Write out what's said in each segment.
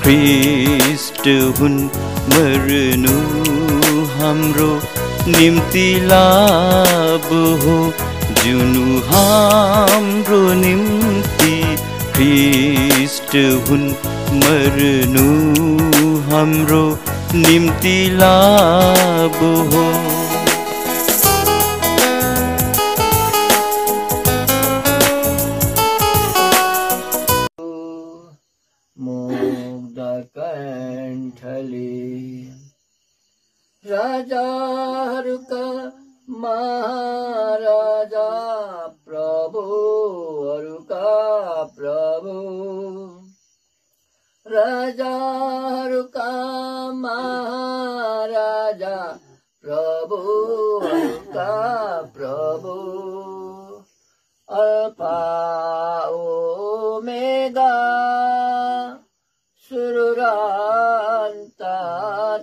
ख्रीष्ट हुन् मर्नु हाम्रो निम्ति लाभ हो जुनु हाम्रो निम्ति ख्रीष्ट हुन् मर्नु हाम्रो निम्ति लाभ हो राजाहरूका महाराजा प्रभुहरूका प्रभु राजाहरूका महाराजा प्रभुहरूका प्रभु अल्फा ओमेगा सुरु र अन्त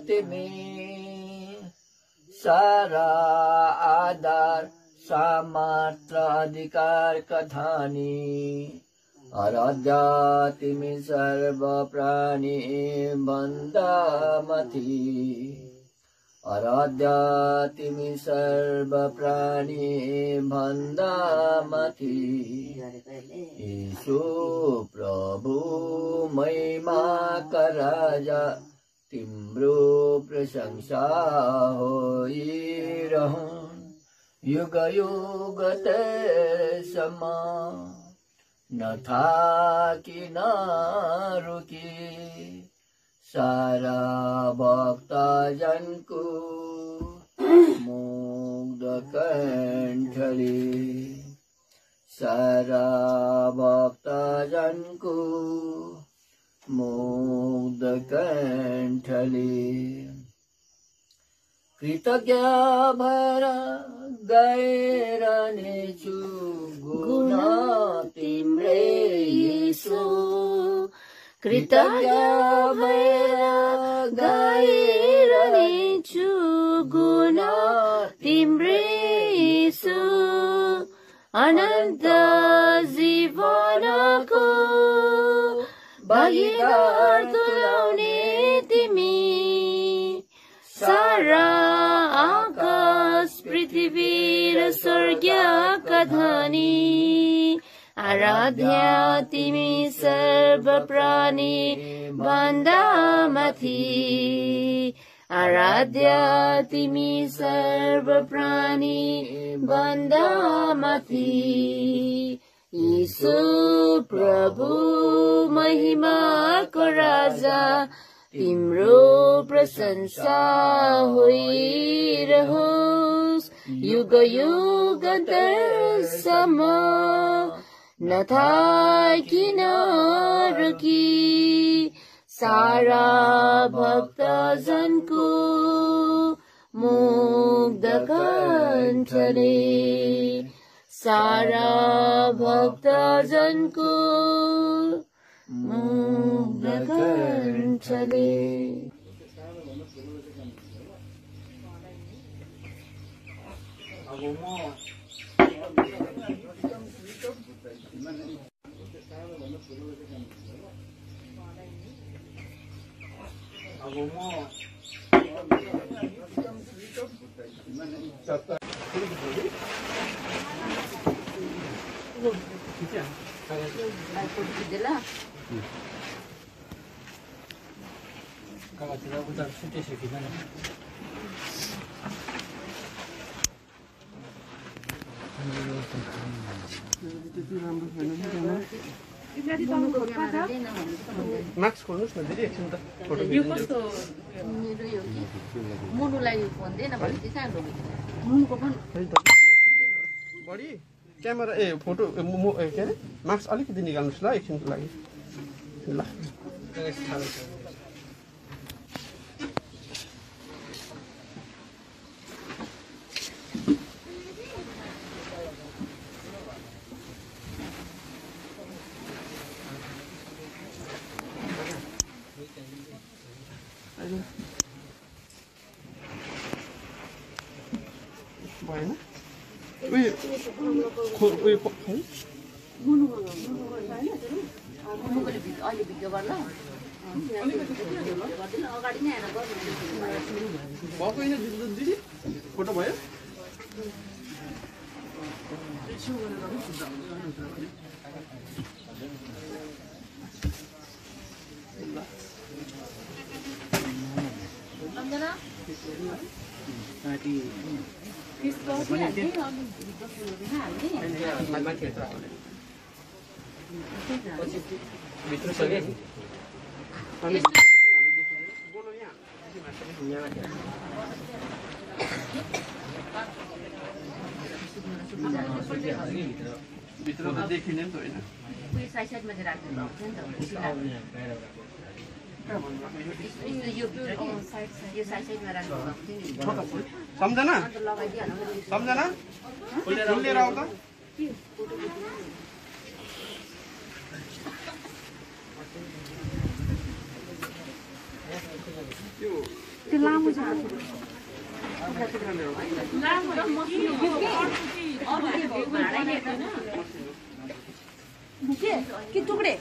तिमी सारा आधार सामर्थ अधिकारका धनी आराध्य तिमी सर्व प्राणी भन्दा माथि आराध्य तिमी सर्व प्राणी भन्दा माथि यीशु प्रभु महिमाका राजा तिम्रो प्रशंसा होइरहन् युग युग तेसम्म नथाकी नरुकी सारा भक्तजनको मुग्ध कण्ठले सारा भक्तजनको मुग्ध कण्ठले कृतज्ञ भएर गाइरहनेछु गुण तिम्रै यीशु कृतज्ञ भएर गाइरहनेछु गुण तिम्रै यीशु अनन्त जीवनको भागीदार तुल्याउने तिमी सारा आकाश पृथ्वी र स्वर्गका धनी आराध्य तिमी सर्व प्राणी भन्दा माथि आराध्य तिमी सर्व प्राणी भन्दा माथि यीशु प्रभु महिमाको राजा तिम्रो प्रशंसा होइरहोस् युग युगन्तरसम्म नथाकी नरुकी सारा भक्तजनको मुग्ध कण्ठले सारा भक्तजनको मुग्ध कण्ठले मार्क्स खोल्नुस् न दिदी एकछिन त फोटो यो कस्तो मेरो यो कि मुनुलाई फोन दिएन भने चाहिँ सानो मुनुको पनि बडी क्यामेरा ए फोटो के अरे मार्क्स अलिकति निकाल्नुस् ल एकछिनको लागि ल भएन अहिले भिडियो गर्ला अगाडि नै आएर गर्नु भएको होइन दिदी फोटो भयो सम्झना भित्र सके भित्र त देखिने नि त होइन उयो साइडमा चाहिँ राख्नु भएको छ नि त यो साइडमा राख्नु भएको थियो नि सम्झना अन्त लगाइदिइहाल्नु सम्झना फुल लिएर आऊ त त्यो लामो छ बुके कि टुक्रे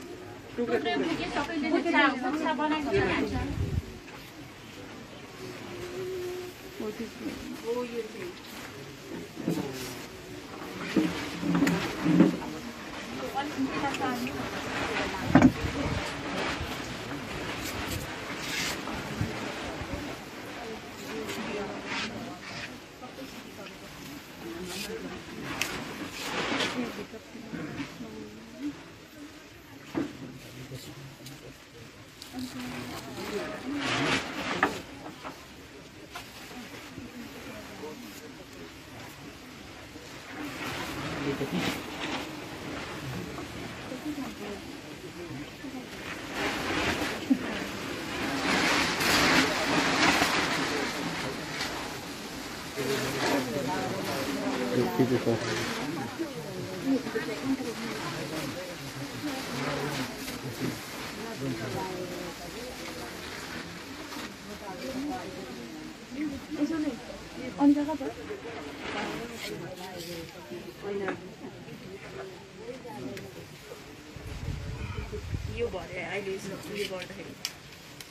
यो भरे अहिले उयो गर्दाखेरि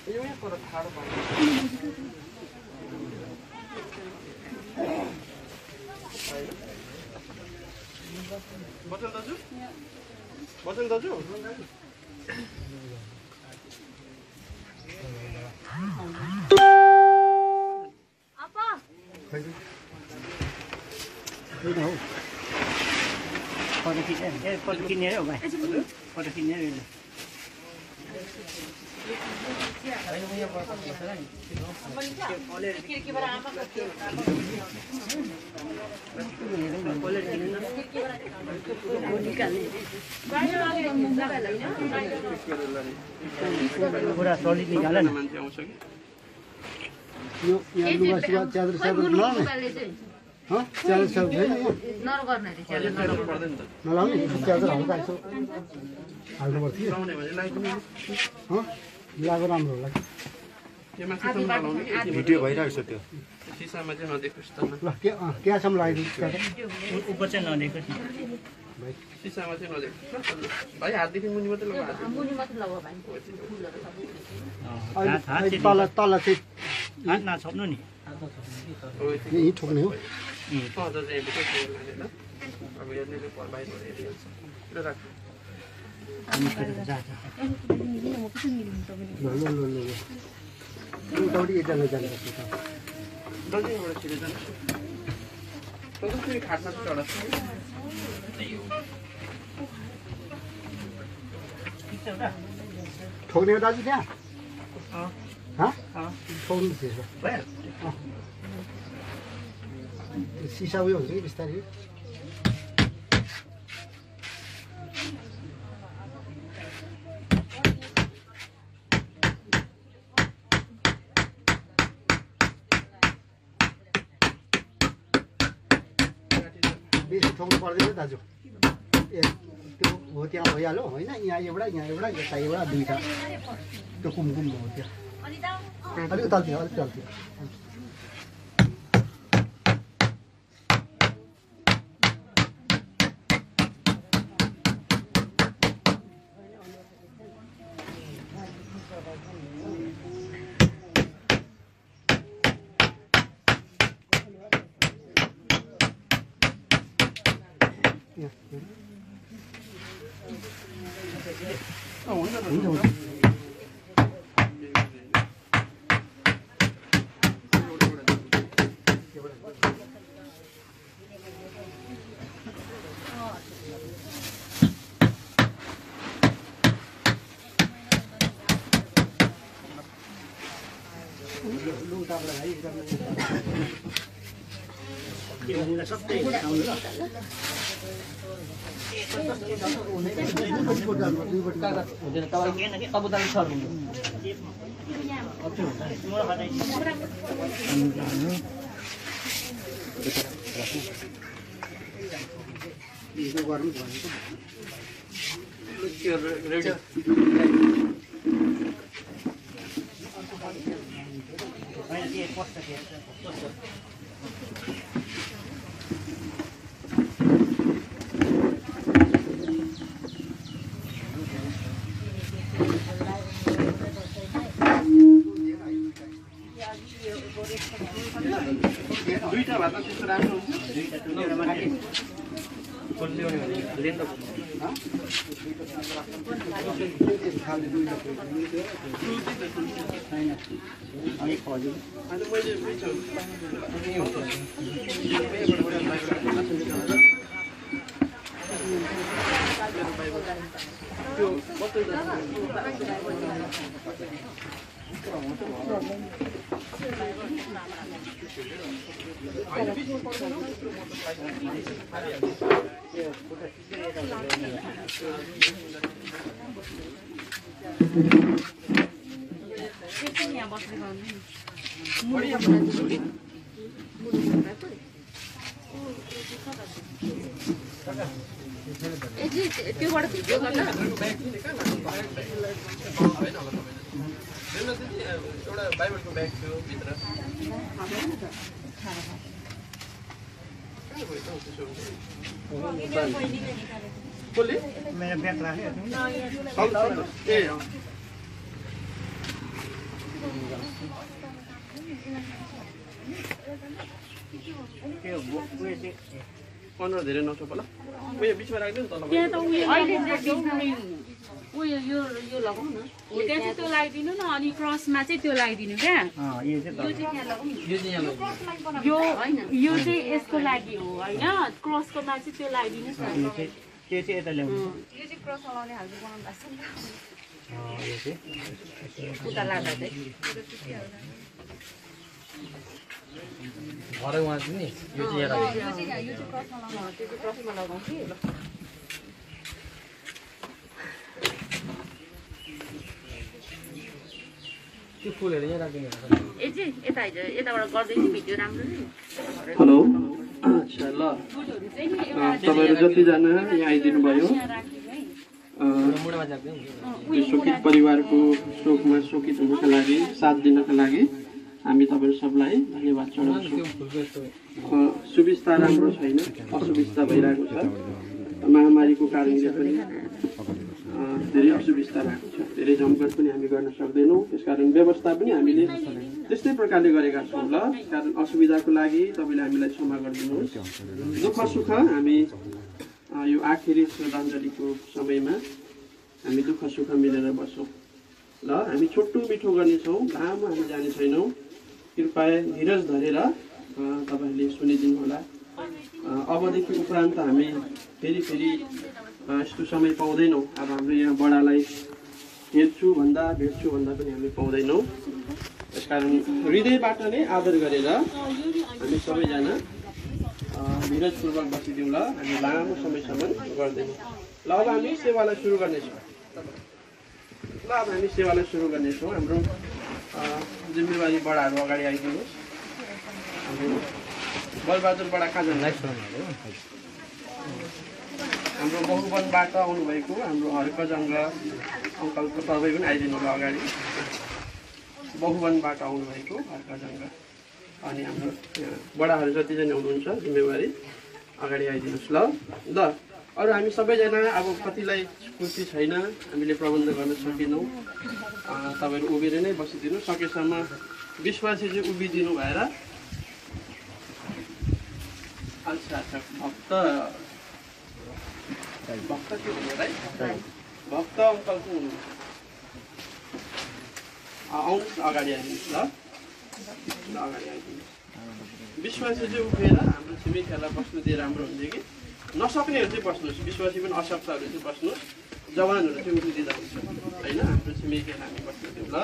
यो यहाँ पर ठाडो पाउँछ बचन दाजु बचन दाजु आपा फोटो किनेर हो भाइ फोटो किनेर पुरा सलिड निकाल न मान्छे आउँछ कि यो यहाँ लुगा सुगा च्यादर स्यादर नलाउने च्यादर स्यादर छैन यहाँ नगर्नु अरे च्यादर पर्दैन त नलाउने च्यादर हल्का यसो हाल्नु पर्थ्यो लाउने भने लगाइदिनु लगाएको राम्रो होला यो माथिसम्म नलाउने कि भिडियो भइरहेको छ त्यो सिसामा चाहिँ नदेखोस् त ल त्यहाँसम्म लगाइदिनु च्यादर ऊपर चाहिँ नदेको सिसामा चाहिँ नदेखोस् न भाइ हातदेखि मुनि मात्रै लगाएको मुनि मात्र लगाऊ भाइ फुलहरू सबै अहिले तल तल चाहिँ हात नछप्नु नि यहीँ ठोक्ने हो हजुर चाहिँ भित्र लाने ल अब हेर्नेले बाहिर हेरिहाल्छ ल राख ल उतापट्टि एकजना जानुपर्छ दर्जनबाट छिरेर जान्छ तँ फेरि खाटमा चढा ठोक्ने हो दाजु त्यहाँ ठोक्नु थिएछ सिसा उयो हुन्छ कि बिस्तारै बेसी ठोक्नु पर्दैन दाजु ए त्यो हो त्यहाँ भइहाल्यो होइन यहाँ एउटा यता एउटा दुईवटा त्यो कुमकुम हो त्यहाँ अलिक उताल्थ्यो अलिक उताल्थ्यो दुईटा भात त्यस्तो राम्रो हुन्छ त्योबाट भिडियो गर्न एउटा बाइबलको ब्याग थियो भित्र कसले मेरो ब्याग राख्यो ए त्यो उयो चाहिँ 15 धेरै नसो होला उयो बिचमा राख्दैन तल त्यहाँ त उयो अहिले उयो यो लगाउँ न हो त्यहाँ चाहिँ त्यो लगाइदिनु न अनि क्रसमा चाहिँ त्यो लगाइदिनु क्या यो चाहिँ यो यो चाहिँ यसको लागि हो होइन क्रसकोमा चाहिँ त्यो लगाइदिनुहोस् न त्यो चाहिँ यता ल्याउनु यो चाहिँ क्रस लगाउने खालको बनाउनु भएको यो चाहिँ छ उता लाँदा चाहिँ भरे उहाँ चाहिँ नि यो चाहिँ यहाँ राख्नु। यो चाहिँ क्रसमा लगाउनु त्यो चाहिँ क्रसमा लगाउँ कि त्यो फुलहरू यहाँ राखिदिनु ए चाहिँ यता यताबाट गर्दैछु भिडियो राम्रो नि हेलो अच्छा ल तपाईहरु जतिजना यहाँ आइदिनु भयो मुढामा राख्दैन यो शोकित परिवारको शोकमा शोकित हुनुको लागि साथ दिनको लागि हामी तपाईहरु सबलाई धन्यवाद चढाउँछौँ। सुविस्ता राम्रो छैन, असुविस्ता भइरहेको छ। महामारीको कारणले पनि धेरै असुविस्ता भएको छ। धेरै जमघट पनि हामी गर्न सक्दैनौँ। त्यसकारण व्यवस्था पनि हामीले त्यस्तै प्रकारले गरेका छौँ। ल त्यसकारण असुविधाको लागि तपाईले हामीलाई क्षमा गरिदिनुहोस्। दुःख सुख हामी यो आखिरी श्रद्धाञ्जलीको समयमा हामी दुःख सुख मिलेर बसौँ। ल हामी छोटो मिठो गर्नेछौँ, लामो हामी जाने छैनौँ। कृपया धीरज धरेर तपाईहरूले सुनिदिनु होला। अबदेखि उपरान्त हामी फेरि यस्तो समय पाउँदैनौँ। अब हाम्रो यहाँ बडालाई भेट्छु भन्दा पनि हामी पाउँदैनौँ। त्यसकारण हृदयबाट नै आदर गरेर हामी सबैजना धीरजपूर्वक बसिदिउँ। ल हामी लामो समयसम्म गर्दैनौँ। ल अब हामी सेवालाई सुरु गर्नेछौँ। हाम्रो जिम्मेवारी बडाहरू अगाडि आइदिनुहोस्। हाम्रो बलबहादुर बडा कहाँ जानु? हाम्रो बहुवनबाट आउनुभएको हाम्रो हर्कजङ्ग अङ्कल तपाईँ पनि आइदिनु भयो अगाडि। बहुवनबाट आउनुभएको हर्कजङ्ग अनि हाम्रो बडाहरू जतिजना हुनुहुन्छ जिम्मेवारी अगाडि आइदिनुहोस्। ल अरू हामी सबैजना अब कतिलाई खुसी छैन, हामीले प्रबन्ध गर्न सकेनौँ, तपाईँहरू उभिएर नै बसिदिनु, सकेसम्म विश्वासी चाहिँ उभिदिनु भएर। अच्छा अच्छा, भक्त के हुनु है, भक्त अङ्कल को हुनु, आउनुहोस् अगाडि आइदिनुहोस् ल, अगाडि आइदिनुहोस्। विश्वासी चाहिँ उभिएर हाम्रो छिमेकीहरूलाई बस्नु दिए राम्रो हुन्छ कि, नसक्नेहरू चाहिँ बस्नुहोस्, विश्वासी पनि असक्तहरू चाहिँ बस्नुहोस्, जवानहरू चाहिँ उभिदिँदा हुन्छ होइन, हाम्रो छिमेकीहरूलाई हामी बस्नु दिउँ ल,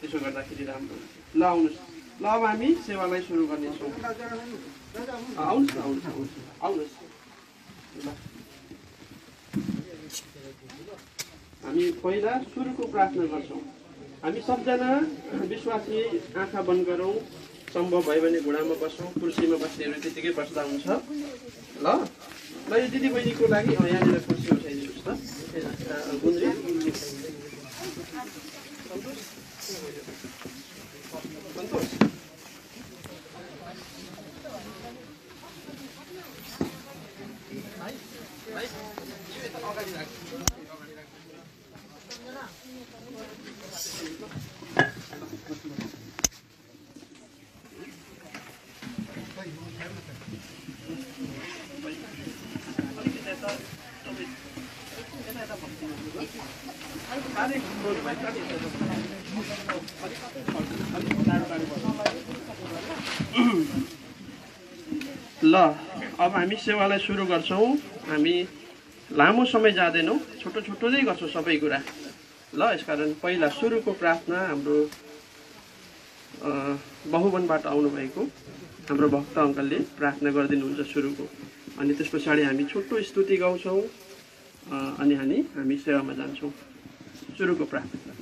त्यसो गर्दाखेरि राम्रो हुन्छ। ल आउनुहोस्, ल अब हामी सेवालाई सुरु गर्नेछौँ। आउनुहोस् न, आउनुहोस् आउनुहोस् आउनुहोस् ल। हामी पहिला सुरुको प्रार्थना गर्छौँ। हामी सबजना विश्वासी आँखा बन्द गरौँ, सम्भव भयो भने घुँडामा बसौँ, कुर्सीमा बस्नेहरू त्यतिकै बस्दा हुन्छ ल। ल यो दिदीबहिनीको लागि यहाँनिर कुर्सी उठाइदिनुहोस् त गुन्द्री। ल अब हामी सेवालाई सुरु गर्छौँ। हामी लामो समय जाँदैनौँ, छोटो छोटो नै गर्छौँ सबै कुरा ल। यसकारण पहिला सुरुको प्रार्थना हाम्रो बहुवनबाट आउनुभएको हाम्रो भक्त अङ्कलले प्रार्थना गरिदिनुहुन्छ सुरुको, अनि त्यस पछाडि हामी छोटो स्तुति गाउँछौँ, अनि हामी सेवामा जान्छौँ। सुरुको प्रार्थना।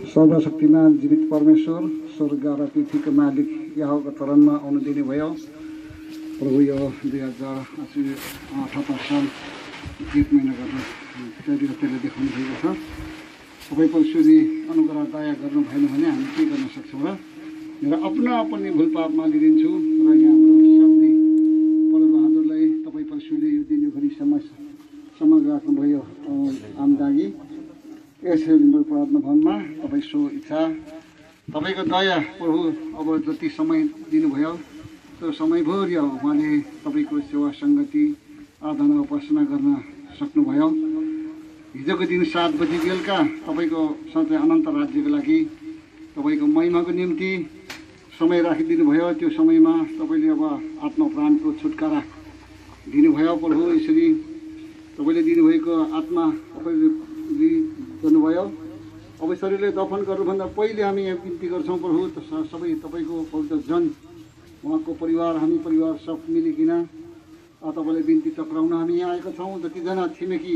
सर्वशक्तिमान जीवित परमेश्वर, स्वर्ग र पृथ्वीको मालिक यहोवाको चरणमा आउनु दिने भयो प्रभु। यो 2078 साल जेठ महिना गर्दा त्यसले देखाउनु भएको छ। तपाईँ परमेश्वरले अनुग्रह दया गर्नु भएन भने हामी के गर्न सक्छौँ र। मेरो अपना भुल पाप मानिदिन्छु र यहाँ हाम्रो सामने परबहादुरलाई तपाईँ परमेश्वरले यो दिनभरि समझ राख्नुभयो आमदागी। यसरी मेरो प्रार्थना भनमा तपाईँ सो इच्छा, तपाईँको दया प्रभु। अब जति समय दिनुभयो त्यो समयभरि उहाँले तपाईँको सेवा सङ्गति आराधना उपासना गर्न सक्नुभयो। हिजोको दिन 7 बजी बेलुका तपाईँको सधैँ अनन्त राज्यको लागि तपाईँको महिमाको निम्ति समय राखिदिनु भयो। त्यो समयमा तपाईँले अब आत्मा प्राणको छुटकारा दिनुभयो प्रभु। यसरी तपाईँले दिनुभएको आत्मा तपाईँले गर्नुभयो। अब शरीरले दफन गर्नुभन्दा पहिले हामी यहाँ बिन्ती गर्छौँ प्रभु, सबै तपाईँको पवित्र जन उहाँको परिवार, हामी परिवार सब मिलिकन तपाईँलाई बिन्ती टक्राउन हामी यहाँ आएका छौँ। जतिजना छिमेकी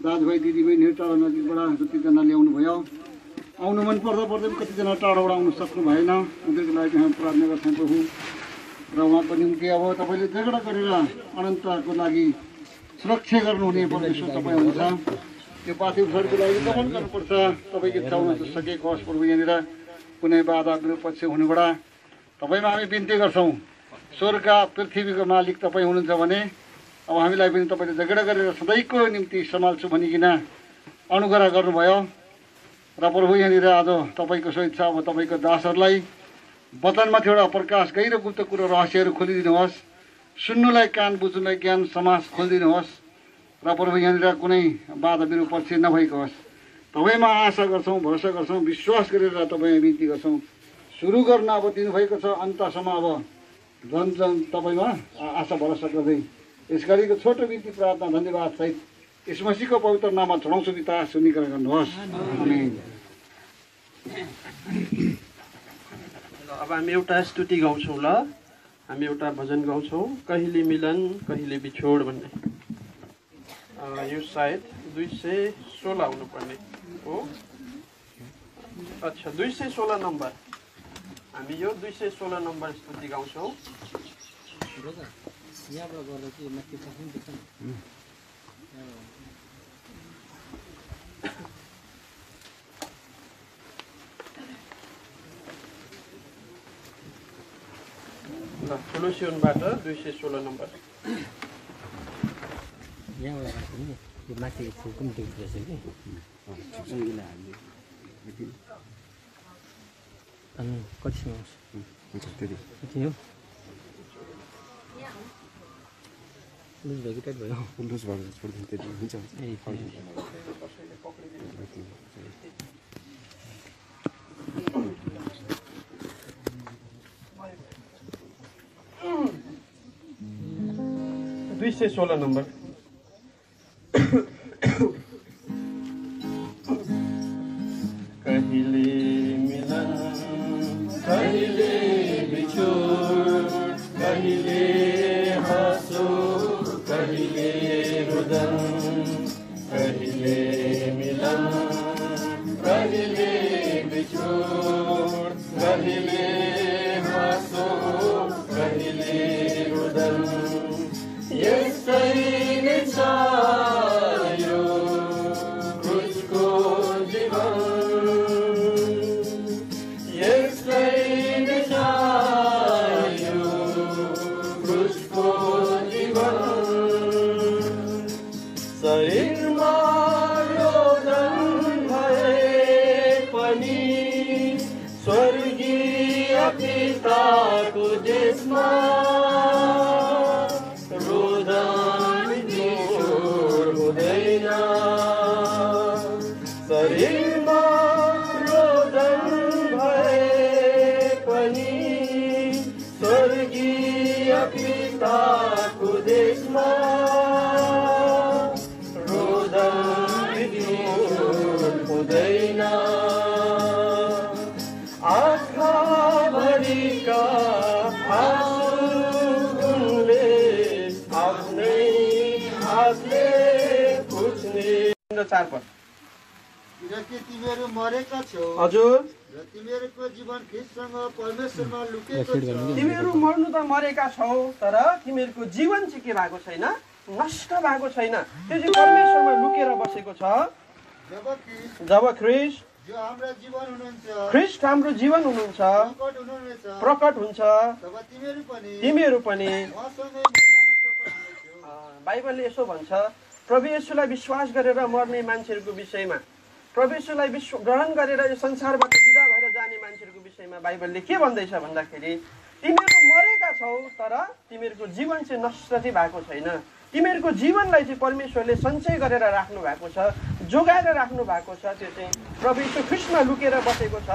दाजुभाइ दिदीबहिनीहरू टाढा नजिकबाट जतिजना ल्याउनु भयो, आउनु मन पर्दा पनि कतिजना टाढोबाट आउनु सक्नु भएन, उनीहरूको लागि हामी प्रार्थना गर्छौँ प्रभु। र उहाँको निम्ति अब तपाईँले झगडा गरेर अनन्तको लागि सुरक्षा गर्नुहुने परमेश्वर तपाईँ हुन्छ। त्यो पार्थिव शरीरको लागि दफन गर्नुपर्छ, तपाईँको इच्छा हुन सकेको होस् प्रभु। यहाँनिर कुनै बाधा विपक्ष हुनुबाट तपाईँमा हामी बिन्ती गर्छौँ। स्वर्ग पृथ्वीको मालिक तपाईँ हुनुहुन्छ भने अब हामीलाई पनि तपाईँले झगडा गरेर सधैँको निम्ति सम्हाल्छु भनिकन अनुग्रह गर्नुभयो र प्रभु यहाँनिर आज तपाईँको सो इच्छा। अब तपाईँको दासहरूलाई वचनमाथि एउटा प्रकाश गहिरो गुप्त कुरो रहस्यहरू खोलिदिनुहोस्, सुन्नुलाई कान, बुझ्नुलाई ज्ञान समाज खोलिदिनुहोस् र प्रभु यहाँनिर कुनै बाधा विपक्ष नभएको होस्। तपाईँमा आशा गर्छौँ, भरोसा गर्छौँ, विश्वास गरेर तपाईँ बिन्ती गर्छौँ। सुरु गर्न अब दिनुभएको छ, अन्तसम्म अब जन तपाईँमा आशा भरोसा गर्दै यस गरीको छोटो बिन्ती प्रार्थना धन्यवाद सहित यस मसीहको पवित्र नाममा चढाउँछु पिता, सुनिकर गर्नुहोस्। आमेन। अब हामी एउटा स्तुति गाउँछौँ ल। हामी एउटा भजन गाउँछौँ, कहिले मिलन कहिले बिछोड भन्ने। यो सायद 216 हुनुपर्ने हो। अच्छा 216 नम्बर। हामी यो 216 नम्बर स्तुति गाउँछौँ। ल ठुलो सिउनबाट 216 नम्बर। यो माथि फुलको पनि देख्दैछ कि अनि कतिसम्म आउँछ त्यति हो लुज भयो कि टाइट भयो लुज भयो छोडिदिनु त्यति हुन्छ ए 216 नम्बर। कहिले मिलन कहिले बिछोड कहिले हाँसो कहिले रुदन कहिले मिलन कहिले बिछोड कहिले हाँसो कहिले रुदन यस्तै नै छ यो क्रुसको जीवन यस्तै नै छ यो क्रुसको जीवन शरीरमा रोदन भए पनि स्वर्गीय पिताको देशमा शरीरमा रोदन भए पनि स्वर्गीय पिताको देशमा रोदन हुँदैन। आँखाभरिका आँसु उनले आफ्नै हातले पुछ्ने। 4 पद। तिमीहरू मरेका छौ हजुर र तिमीहरूको जीवन ख्रीष्टसँग परमेश्वरमा लुकेको छ। तिमीहरू मर्नु त मरेका छौ तर तिमीहरूको जीवन चाहिँ के भएको छैन नष्ट भएको छैन त्यो चाहिँ परमेश्वरमा लुकेर बसेको छ। जब ख्रीष्ट जो हाम्रो जीवन हुनुहुन्छ ख्रीष्ट हाम्रो जीवन हुनुहुन्छ प्रकट हुन्छ तब तिमीहरू पनि उहाँसँगै मुनामा प्रकट हुनेछौ। बाइबलले यसो भन्छ प्रभु येशूलाई विश्वास गरेर मर्ने मान्छेहरूको विषयमा प्रभु येशूलाई ग्रहण गरेर यो संसारबाट विदा भएर जाने मान्छेहरूको विषयमा बाइबलले के भन्दैछ भन्दाखेरि तिमीहरू मरेका छौ तर तिमीहरूको जीवन चाहिँ नष्ट चाहिँ भएको छैन। तिमीहरूको जीवनलाई चाहिँ परमेश्वरले सञ्चय गरेर राख्नु भएको छ जोगाएर राख्नु भएको छ। त्यो चाहिँ प्रभु येशू ख्रीष्टमा लुकेर बसेको छ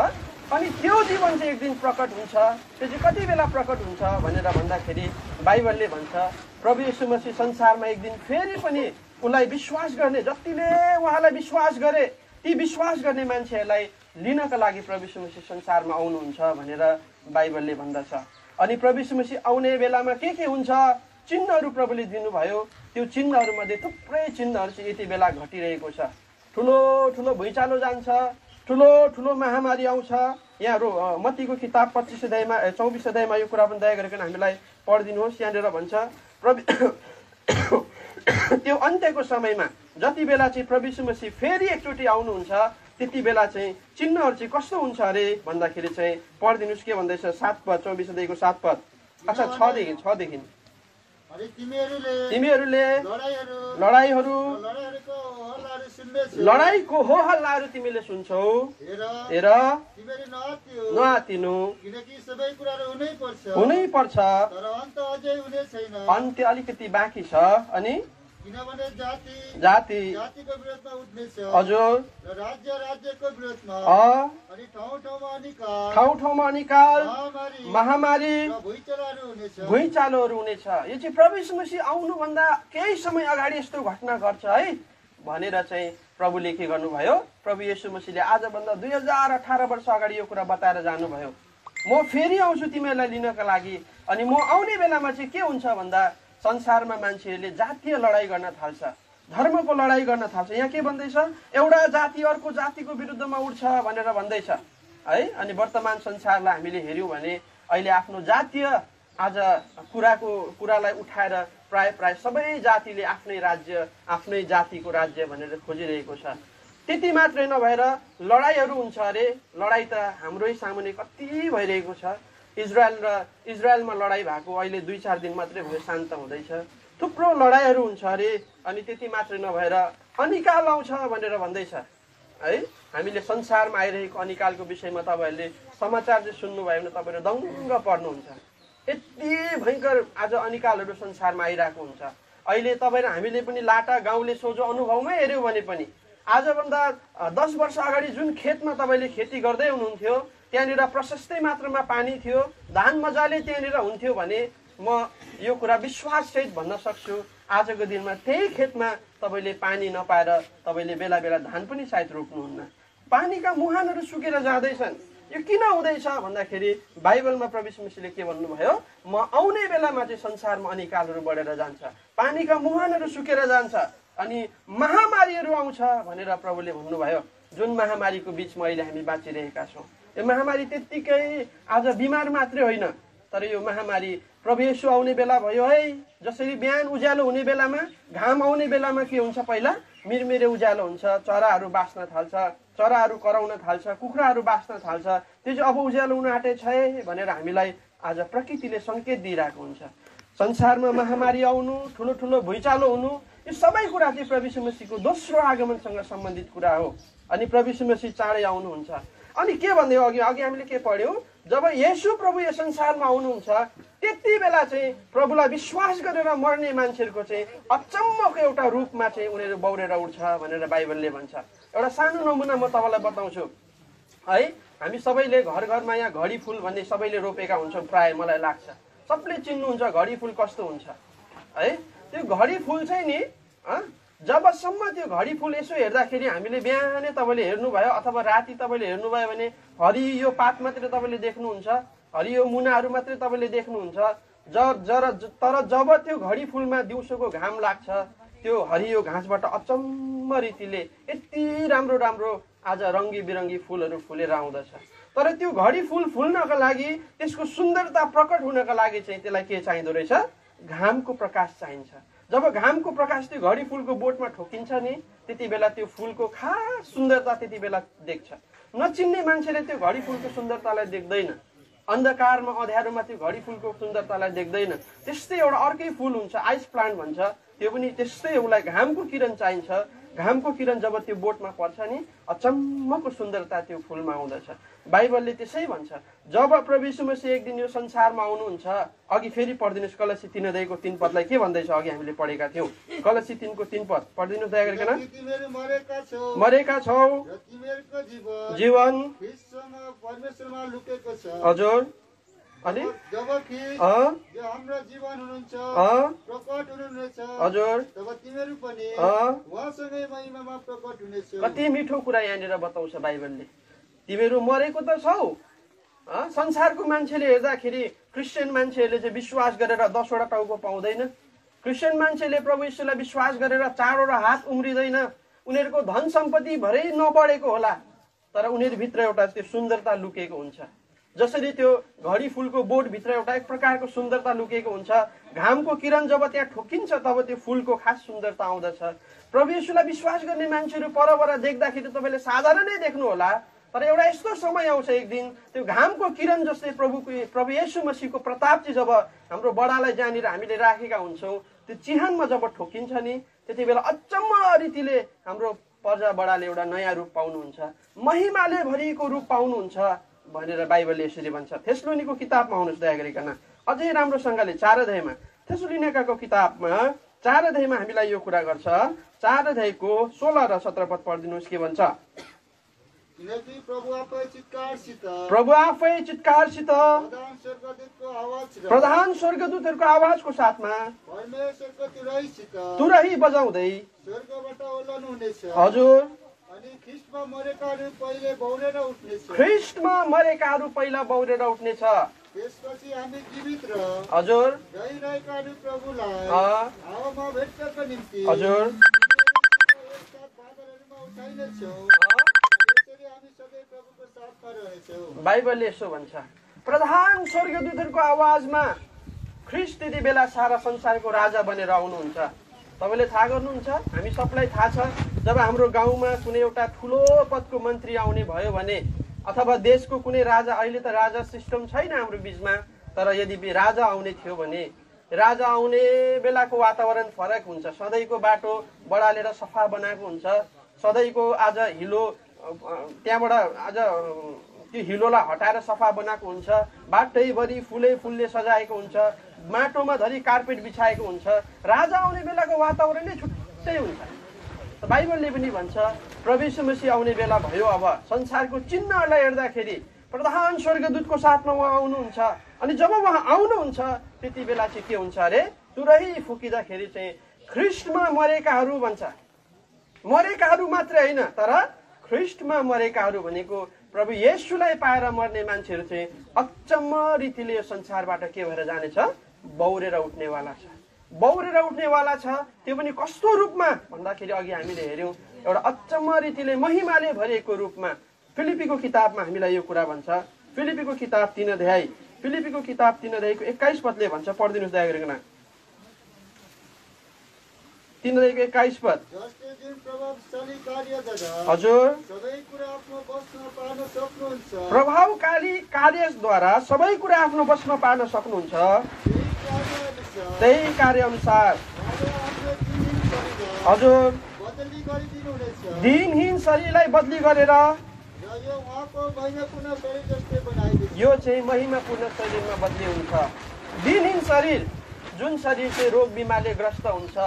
अनि त्यो जीवन चाहिँ एक दिन प्रकट हुन्छ। त्यो चाहिँ कति बेला प्रकट हुन्छ भनेर भन्दाखेरि बाइबलले भन्छ प्रभु येशू मसीह संसारमा एक दिन फेरि पनि उनलाई विश्वास गर्ने जतिले उहाँलाई विश्वास गरे ती विश्वास गर्ने मान्छेहरूलाई लिनका लागि प्रभु येशू मसीह संसारमा आउनुहुन्छ भनेर बाइबलले भन्दछ। अनि प्रभु येशू मसीह आउने बेलामा के हुन्छ चिन्हहरू प्रभुले दिनुभयो। त्यो चिन्हहरूमध्ये थुप्रै चिन्हहरू चाहिँ यति बेला घटिरहेको छ। ठुलो ठुलो भुइँचालो जान्छ ठुलो ठुलो महामारी आउँछ। यहाँहरू मत्तीको किताब 25 अध्यायमा 24 अध्यायमा यो कुरा पनि दया गरिकन हामीलाई पढिदिनुहोस्। यहाँनिर भन्छ प्रभु त्यो अन्त्यको समयमा जति बेला चाहिँ प्रभु येशू मसीह फेरि एकचोटि आउनुहुन्छ त्यति बेला चाहिँ चिन्हहरू चाहिँ कस्तो हुन्छ अरे भन्दाखेरि चाहिँ पढिदिनुहोस् के भन्दैछ 7 पद 24 अध्यायको 7 पद अच्छा 6 देखि तिमीहरूले लडाईँको हो हल्लाहरू तिमीले सुन्छौ हेर नआत्तिनु हुनै पर्छ अन्त्य अलिकति बाँकी छ। अनि जाति हजुर ठाउँ ठाउँमा अनिकाल महामारी भुइँचालोहरू हुनेछ। यो चाहिँ प्रभु येशू मसीह आउनुभन्दा केही समय अगाडि यस्तो घटना घट्छ है भनेर चाहिँ प्रभुले के गर्नुभयो प्रभु येशू मसीहले आजभन्दा 2018 वर्ष अगाडि यो कुरा बताएर जानुभयो म फेरि आउँछु तिमीहरूलाई लिनका लागि। अनि म आउने बेलामा चाहिँ के हुन्छ भन्दा संसारमा मान्छेहरूले जातीय लडाईँ गर्न थाल्छ धर्मको लडाईँ गर्न थाल्छ। यहाँ के भन्दैछ एउटा जाति अर्को जातिको विरुद्धमा उठ्छ भनेर भन्दैछ है। अनि वर्तमान संसारलाई हामीले हेऱ्यौँ भने अहिले आफ्नो जातीय आज कुरालाई उठाएर प्राय सबै जातिले आफ्नै राज्य आफ्नै जातिको राज्य भनेर खोजिरहेको छ। त्यति मात्रै नभएर लडाईँहरू हुन्छ अरे। लडाईँ त हाम्रै सामुन्ने कति भइरहेको छ। इजरायलमा लडाइँ भएको अहिले 2-4 दिन मात्रै भयो, शान्त हुँदैछ। थुप्रो लडाइँहरू हुन्छ अरे, अनि त्यति मात्रै नभएर अनिकाल आउँछ भनेर भन्दैछ है। हामीले संसारमा आइरहेको अनिकालको विषयमा तपाईँहरूले समाचार चाहिँ सुन्नुभयो भने तपाईँहरू दङ्ग पर्नुहुन्छ। यति भयङ्कर आज अनिकालहरू संसारमा आइरहेको हुन्छ। अहिले तपाईँ र हामीले पनि लाटा गाउँले सोझो अनुभवमै हेऱ्यौँ भने पनि आजभन्दा 10 वर्ष अगाडि जुन खेतमा तपाईँले खेती गर्दै हुनुहुन्थ्यो त्यहाँनिर प्रशस्तै मात्रामा पानी थियो, धान मजाले त्यहाँनिर हुन्थ्यो भने म यो कुरा विश्वाससहित भन्न सक्छु आजको दिनमा त्यही खेतमा तपाईँले पानी नपाएर तपाईँले बेला बेला धान पनि सायद रोप्नुहुन्न। पानीका मुहानहरू सुकेर जाँदैछन्। यो किन हुँदैछ भन्दाखेरि बाइबलमा प्रभु यीशु मसीहले के भन्नुभयो, म आउने बेलामा चाहिँ संसारमा अनिकालहरू बढेर जान्छ, पानीका मुहानहरू सुकेर जान्छ अनि महामारीहरू आउँछ भनेर प्रभुले भन्नुभयो। जुन महामारीको बिचमा अहिले हामी बाँचिरहेका छौँ, यो महामारी त्यत्तिकै आज बिमार मात्रै होइन, तर यो महामारी प्रभु येशू आउने बेला भयो है। जसरी बिहान उज्यालो हुने बेलामा, घाम आउने बेलामा के हुन्छ, पहिला मिरमिरे उज्यालो हुन्छ, चराहरू बाँच्न थाल्छ, चराहरू कराउन थाल्छ, कुखुराहरू बाँच्न थाल्छ। त्यो चाहिँ अब उज्यालो हुन आँटेछ है भनेर हामीलाई आज प्रकृतिले सङ्केत दिइरहेको हुन्छ। संसारमा महामारी आउनु, ठुलो ठुलो भुइँचालो हुनु, यो सबै कुरा चाहिँ प्रभु यीशु मसीहको दोस्रो आगमनसँग सम्बन्धित कुरा हो। अनि प्रभु यीशु मसीह चाँडै आउनुहुन्छ। अनि के भन्दै हो, अघि हामीले के पढ्यौँ, जब येशू प्रभु यो संसारमा आउनुहुन्छ त्यति बेला चाहिँ प्रभुलाई विश्वास गरेर मर्ने मान्छेहरूको चाहिँ अचम्मको एउटा रूपमा चाहिँ उनीहरू बौरेर उठ्छ भनेर बाइबलले भन्छ। एउटा सानो नमुना म तपाईँलाई बताउँछु है। हामी सबैले घर घरमा यहाँ घडी फुल भन्ने सबैले रोपेका हुन्छौँ प्रायः, मलाई लाग्छ सबले चिन्नुहुन्छ घडी फुल कस्तो हुन्छ है। त्यो घडी फुल चाहिँ नि जबसम्म त्यो घडी फुल यसो हेर्दाखेरि हामीले बिहानै तपाईँले हेर्नुभयो अथवा राति तपाईँले हेर्नुभयो भने हरियो पात मात्रै तपाईँले देख्नुहुन्छ, हरियो मुनाहरू मात्रै तपाईँले देख्नुहुन्छ। तर जब त्यो घडी फुलमा दिउँसोको घाम लाग्छ त्यो हरियो घाँसबाट अचम्म रीतिले यति राम्रो राम्रो आज रङ्गी बिरङ्गी फुलहरू फुलेर आउँदछ। तर त्यो घडी फुल फुल्नका लागि, त्यसको सुन्दरता प्रकट हुनका लागि चाहिँ त्यसलाई के चाहिँदो रहेछ, घामको प्रकाश चाहिन्छ। जब घामको प्रकाश त्यो घडी फुलको बोटमा ठोकिन्छ नि त्यति बेला त्यो फुलको खास सुन्दरता त्यति बेला देख्छ। नचिन्ने मान्छेले त्यो घडी फुलको सुन्दरतालाई देख्दैन, अन्धकारमा अँध्यारोमा त्यो घडी फुलको सुन्दरतालाई देख्दैन। त्यस्तै एउटा अर्कै फुल हुन्छ, आइस प्लान्ट भन्छ, त्यो पनि त्यस्तै उसलाई घामको किरण चाहिन्छ। घामको किरण जब त्यो बोटमा पर्छ नि अचम्मको सुन्दरता त्यो फुलमा आउँदछ। बाइबलले त्यसै भन्छ। जब प्रभु यीशु मसीह एक दिन यो संसारमा आउनुहुन्छ, अघि फेरि पढिदिनुहोस् कलसी 3:3 के भन्दैछ, अघि हामीले पढेका थियौँ। कलसी 3:3 पढिदिनुहोस् दया गरिकन। मरेका छौ, जीवन हजुर, अनि हजुर कति मिठो कुरा यहाँनिर बताउँछ बाइबलले। तिमीहरू मरेको त छौ। संसारको मान्छेले हेर्दाखेरि क्रिस्चियन मान्छेहरूले चाहिँ विश्वास गरेर 10वटा टाउको पाउँदैन। क्रिस्चियन मान्छेले प्रभु यीशुलाई विश्वास गरेर 4वटा हात उम्रिँदैन। उनीहरूको धन सम्पत्ति भरै नबढेको होला, तर उनीहरूभित्र एउटा त्यो सुन्दरता लुकेको हुन्छ। जसरी त्यो घडी फुलको बोटभित्र एउटा एक प्रकारको सुन्दरता लुकेको हुन्छ। घामको किरण जब त्यहाँ ठोकिन्छ तब त्यो फुलको खास सुन्दरता आउँदछ। प्रभु यीशुलाई विश्वास गर्ने मान्छेहरू परपर देख्दाखेरि तपाईँले साधारणै देख्नु होला, तर एउटा यस्तो समय आउँछ एक दिन त्यो घामको किरण जस्तै प्रभु येशू मसीहको प्रताप चाहिँ जब हाम्रो बडालाई जहाँनिर हामीले राखेका हुन्छौँ त्यो चिहानमा जब ठोकिन्छ नि त्यति बेला अचम्म रीतिले हाम्रो पर्जा बडाले एउटा नयाँ रूप पाउनुहुन्छ, महिमाले भरिएको रूप पाउनुहुन्छ भनेर बाइबलले यसरी भन्छ। थेसलोनिको किताबमा आउनुहोस् दया गरिकन, अझै राम्रोसँगले 4 अध्यायमा, थेसलोनिकाको किताबमा 4 अध्यायमा हामीलाई यो कुरा गर्छ। 4 अध्यायको 16 र 17 पद पढिदिनुहोस् के भन्छ। प्रभु आफै चित्कारसित प्रधान स्वर्गदूतहरूको आवाजको साथमा तुरही बजाउँदै हजुर ख्रिस्टमा मरेकाहरू पहिला बौरेर उठ्नेछ। त्यसपछि हामी जीवित र हजुर गइरहेकाहरू प्रभुलाई हावामा भेट्नका निम्ति हजुर बाइबलले यसो भन्छ, प्रधान स्वर्गदूतहरूको आवाजमा ख्रिस्ट त्यति बेला सारा संसारको राजा बनेर आउनुहुन्छ। तपाईँले थाहा गर्नुहुन्छ, हामी सबलाई थाहा छ, जब हाम्रो गाउँमा कुनै एउटा ठुलो पदको मन्त्री आउने भयो भने अथवा देशको कुनै राजा, अहिले त राजा सिस्टम छैन हाम्रो बिचमा, तर यदि राजा आउने थियो भने राजा आउने बेलाको वातावरण फरक हुन्छ। सधैँको बाटो बढालेर सफा बनाएको हुन्छ, सधैँको आज हिलो त्यहाँबाट आज त्यो हिलोलाई हटाएर सफा बनाएको हुन्छ, बाटैभरि फुलले सजाएको हुन्छ, माटोमा धरि कार्पेट बिछाएको हुन्छ। राजा आउने बेलाको वातावरण नै छुट्टै हुन्छ। बाइबलले पनि भन्छ प्रभु यीशु मसीह आउने बेला भयो, अब संसारको चिन्हहरूलाई हेर्दाखेरि प्रधान स्वर्गदूतको साथमा उहाँ आउनुहुन्छ। अनि जब उहाँ आउनुहुन्छ त्यति बेला चाहिँ के हुन्छ अरे, तुरै फुकिँदाखेरि चाहिँ ख्रिस्टमा मरेकाहरू भन्छ। मरेकाहरू मात्रै होइन, तर ख्रिस्टमा मरेकाहरू भनेको प्रभु येशूलाई पाएर मर्ने मान्छेहरू चाहिँ अचम्म रीतिले यो संसारबाट के भएर जानेछ, बौरेर उठ्नेवाला छ। बौरेर उठ्नेवाला छ। त्यो पनि कस्तो रूपमा भन्दाखेरि अघि हामीले हेऱ्यौँ, एउटा अचम्म रीतिले महिमाले भरिएको रूपमा। फिलिपीको किताबमा हामीलाई यो कुरा भन्छ। फिलिपीको किताब 3 अध्याय 21 पदले भन्छ, पढिदिनुहोस् दया गरिकन। 3 अध्यायको 21 पद। हजुर, प्रभावकारी कार्यद्वारा सबै कुरा आफ्नो वशमा पार्न सक्नुहुन्छ। त्यही कार्य अनुसार हजुर दिनहीन शरीरलाई बदली गरेर यो चाहिँ महिमापूर्ण शरीरमा बदली हुन्छ। दिनहीन शरीर, जुन शरीर चाहिँ रोग बिमारले ग्रस्त हुन्छ,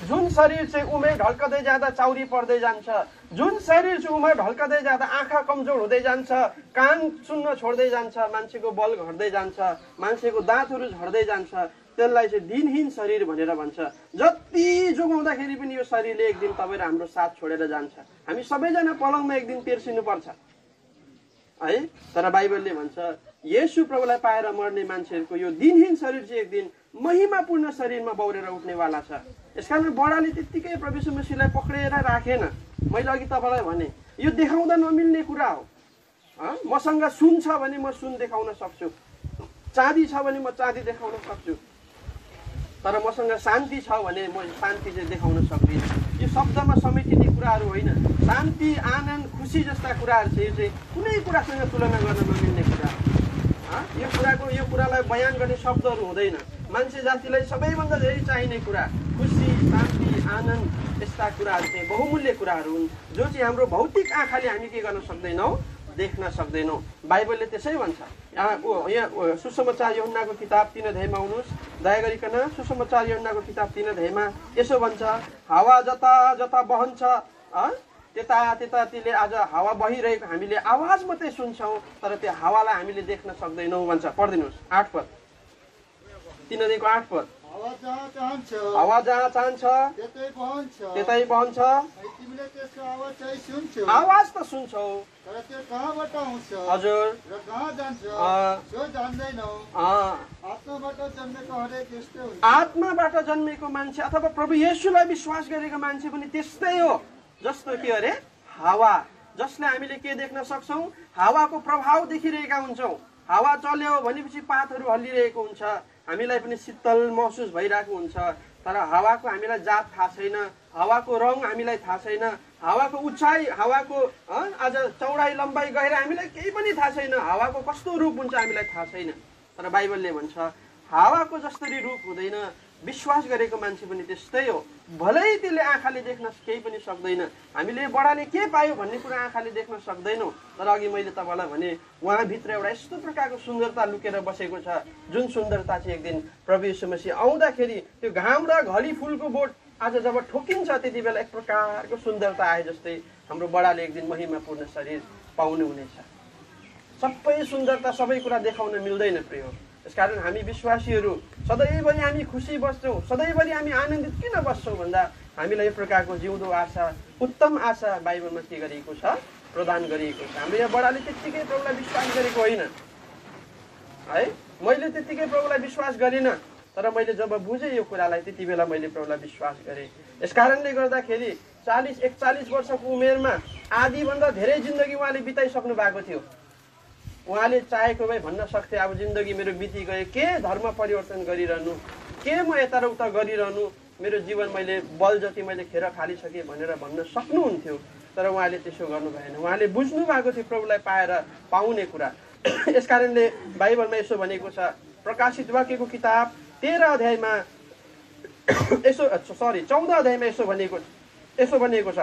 जुन शरीर चाहिँ उमेर ढल्कदै जाँदा चाउरी पर्दै जान्छ, जुन शरीर चाहिँ उमेर ढल्कदै जाँदा आँखा कमजोर हुँदै जान्छ, कान सुन्न छोड्दै जान्छ, मान्छेको बल घट्दै जान्छ, मान्छेको दाँतहरू झर्दै जान्छ, त्यसलाई चाहिँ दिनहीन शरीर भनेर भन्छ। जति जोगाउँदाखेरि पनि यो शरीरले एक दिन तपाईँ र हाम्रो साथ छोडेर जान्छ। हामी सबैजना पलङमा एक दिन तेर्सिनुपर्छ है। तर बाइबलले भन्छ येशू प्रभुलाई पाएर मर्ने मान्छेहरूको यो दिनहीन शरीर चाहिँ एक दिन महिमापूर्ण शरीरमा बौरेर उठ्नेवाला छ। यसकारण बडाले त्यत्तिकै प्रभु येशू मसीहलाई पक्रेर राखेन। मैले अघि तपाईँलाई भने यो देखाउँदा नमिल्ने कुरा हो। मसँग सुन छ भने म सुन देखाउन सक्छु, चाँदी छ भने म चाँदी देखाउन सक्छु, तर मसँग शान्ति छ भने म शान्ति चाहिँ देखाउन सक्दिनँ। यो शब्दमा समेटिने कुराहरू होइन। शान्ति, आनन्द, खुसी जस्ता कुराहरू चाहिँ कुनै कुरासँग तुलना गर्न नमिल्ने कुरा। यो कुरालाई बयान गर्ने शब्दहरू हुँदैन। मान्छे जातिलाई सबैभन्दा धेरै चाहिने कुरा खुसी, शान्ति, आनन्द यस्ता कुराहरू चाहिँ बहुमूल्य कुराहरू हुन्, जो चाहिँ हाम्रो भौतिक आँखाले हामी के गर्न सक्दैनौँ, देख्न सक्दैनौँ। बाइबलले त्यसै भन्छ। यहाँ सुसमाचार यूहन्नाको किताब 3 अध्यायमा आउनुहोस् दया गरिकन। सुसमाचार यूहन्नाको किताब 3 अध्यायमा यसो भन्छ, हावा जता जता बहन्छ त्यतातिले आज हावा बहिरहेको हामीले आवाज मात्रै सुन्छौँ, तर त्यो हावालाई हामीले देख्न सक्दैनौँ भन्छ। पढिदिनुहोस् 8 पद, 3 अध्यायको 8 पद। हावा जहाँ चाहन्छ त्यतै बहन्छ। आवाज त सुन्छौ, हजुर, आत्माबाट जन्मेको मान्छे अथवा प्रभु येशूलाई विश्वास गरेको मान्छे पनि त्यस्तै हो। जस्तो के अरे, हावा, जसले हामीले के देख्न सक्छौँ, हावाको प्रभाव देखिरहेका हुन्छौँ। हावा चल्यो भनेपछि पातहरू हल्लिरहेको हुन्छ, हामीलाई पनि शीतल महसुस भइरहेको हुन्छ, तर हावाको हामीलाई जात थाहा छैन, हावाको रङ हामीलाई थाहा छैन, हावाको उचाइ, हावाको आज चौडाइ लम्बाइ गएर हामीलाई केही पनि थाहा छैन, हावाको कस्तो रूप हुन्छ हामीलाई थाहा छैन। तर बाइबलले भन्छ हावाको जसरी रूप हुँदैन, विश्वास गरेको मान्छे पनि त्यस्तै हो। भलै त्यसले आँखाले देख्न केही पनि सक्दैन, हामीले बडाले के पायो भन्ने कुरा आँखाले देख्न सक्दैनौँ, तर अघि मैले तपाईँलाई भने उहाँभित्र एउटा यस्तो प्रकारको सुन्दरता लुकेर बसेको छ, जुन सुन्दरता चाहिँ एक दिन प्रभु येशू मसीह आउँदाखेरि त्यो घाम र घली फुलको बोट आज जब ठोकिन्छ त्यति बेला एक प्रकारको सुन्दरता आए जस्तै हाम्रो बडाले एक दिन महिमापूर्ण शरीर पाउनु हुनेछ। सबै सुन्दरता, सबै कुरा देखाउन मिल्दैन प्रिय। यसकारण हामी विश्वासीहरू सधैँभरि हामी खुसी बस्छौँ, सधैँभरि हामी आनन्दित किन बस्छौँ भन्दा हामीलाई यो प्रकारको जिउँदो आशा, उत्तम आशा बाइबलमा के गरिएको छ, प्रदान गरिएको छ। हाम्रो यहाँ बडाले त्यत्तिकै प्रभुलाई विश्वास गरेको होइन है। मैले त्यत्तिकै प्रभुलाई विश्वास गरिनँ, तर मैले जब बुझेँ यो कुरालाई त्यति बेला मैले प्रभुलाई विश्वास गरेँ। यसकारणले गर्दाखेरि 40-41 वर्षको उमेरमा आधीभन्दा धेरै जिन्दगी उहाँले बिताइसक्नु भएको थियो। उहाँले चाहेको भए भन्न सक्थे, अब जिन्दगी मेरो बिति गए, के धर्म परिवर्तन गरिरहनु, के म यता र उता गरिरहनु, मेरो जीवन मैले बल जति मैले खेर फालिसकेँ भनेर भन्न सक्नुहुन्थ्यो। तर उहाँले त्यसो गर्नु भएन। उहाँले बुझ्नु भएको थियो प्रभुलाई पाएर पाउने कुरा। यसकारणले बाइबलमा यसो भनेको छ, प्रकाशित वाक्यको किताब 14 अध्यायमा यसो 14 अध्यायमा यसो भनेको छ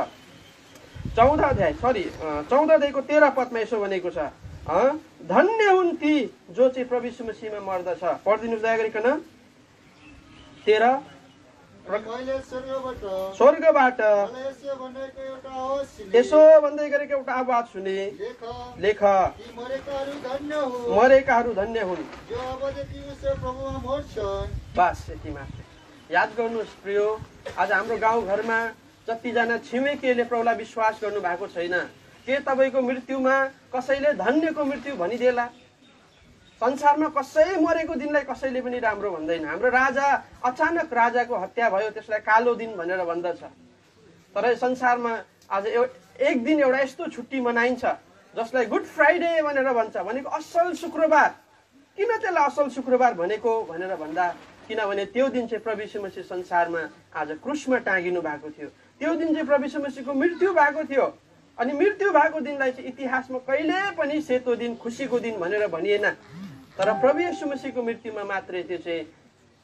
14 अध्यायको 13 पदमा यसो भनेको छ, धन्य हुन् ती जो चाहिँ प्रभु यीशु मसीहमा मर्दछ। पढिदिनुहोस् दया गरिकन। 13 स्वर्गबाट यसो भन्दै गरेको एउटा आवाज सुने, लेख मरेकाहरू धन्य हुन्। बस यति मात्र याद गर्नुहोस् प्रियो। आज हाम्रो गाउँघरमा जतिजना छिमेकीले प्रभुलाई विश्वास गर्नु भएको छैन, के तपाईँको मृत्युमा कसैले धन्यको मृत्यु भनिदेला? संसारमा कसै मरेको दिनलाई कसैले पनि राम्रो भन्दैन। हाम्रो राजा अचानक राजाको हत्या भयो, त्यसलाई कालो दिन भनेर भन्दछ। तर संसारमा आज एक दिन एउटा यस्तो छुट्टी मनाइन्छ जसलाई गुड फ्राइडे भनेर भन्छ, भनेको असल शुक्रबार। किन त्यसलाई असल शुक्रबार भनेको भनेर भन्दा, किनभने त्यो दिन चाहिँ प्रभु यीशु मसीह संसारमा आज क्रुसमा टाँगिनु भएको थियो। त्यो दिन चाहिँ प्रभु यीशु मसीहको मृत्यु भएको थियो। अनि मृत्यु भएको दिनलाई चाहिँ इतिहासमा कहिले पनि सेतो दिन, खुसीको दिन भनेर भनिएन। तर प्रभु येशू मसीहको मृत्युमा मात्रै त्यो चाहिँ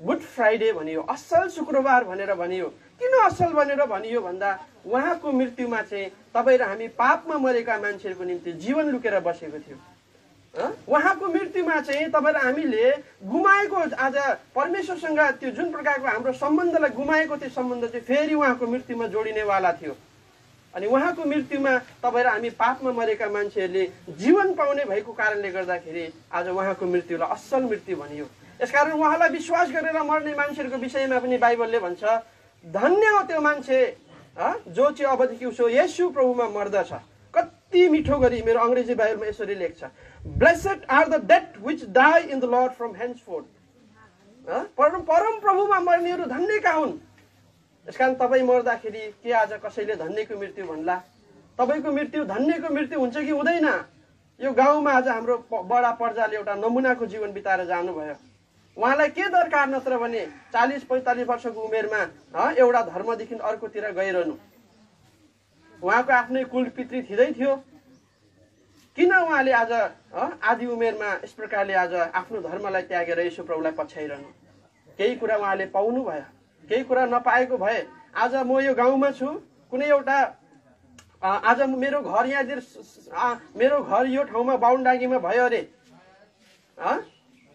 गुड फ्राइडे भनियो, असल शुक्रबार भनेर भनियो। किन असल भनेर भनियो भन्दा उहाँको मृत्युमा चाहिँ तपाईँ र हामी पापमा मरेका मान्छेहरूको निम्ति जीवन लुकेर बसेको थियो। उहाँको मृत्युमा चाहिँ तपाईँ र हामीले गुमाएको आज परमेश्वरसँग त्यो जुन प्रकारको हाम्रो सम्बन्धलाई गुमाएको त्यो सम्बन्ध चाहिँ फेरि उहाँको मृत्युमा जोडिनेवाला थियो। अनि उहाँको मृत्युमा तपाईँ र हामी पापमा मरेका मान्छेहरूले जीवन पाउने भएको कारणले गर्दाखेरि आज उहाँको मृत्युलाई असल मृत्यु भनियो। यसकारण उहाँलाई विश्वास गरेर मर्ने मान्छेहरूको विषयमा पनि बाइबलले भन्छ, धन्य हो त्यो मान्छे जो चाहिँ अबदेखि उसो येशू प्रभुमा मर्दछ। कति मिठो गरी मेरो अंग्रेजी बाइबलमा यसरी लेख्छ, blessed are the dead which die in the lord from henceforth. परम प्रभुमा मर्नेहरू धन्यका हुन्। यसकारण तपाईँ मर्दाखेरि के आज कसैले धन्यको मृत्यु भन्ला? तपाईँको मृत्यु धन्यको मृत्यु हुन्छ कि हुँदैन? यो गाउँमा आज हाम्रो बडा पर्जाले एउटा नमुनाको जीवन बिताएर जानुभयो। उहाँलाई के दरकार नत्र भने 40-45 वर्षको उमेरमा एउटा धर्मदेखि अर्कोतिर गइरहनु। उहाँको आफ्नै कुल पितृ थिँदै थियो। किन उहाँले आज आधी उमेरमा यस प्रकारले आज आफ्नो धर्मलाई त्यागेर येशू प्रभुलाई पछ्याइरहनु? केही कुरा उहाँले पाउनु भयो, केही कुरा नपाएको भए आज म यो गाउँमा छु। कुनै एउटा आज मेरो घर यहाँतिर, मेरो घर यो ठाउँमा बाहुनडाँगीमा भयो अरे,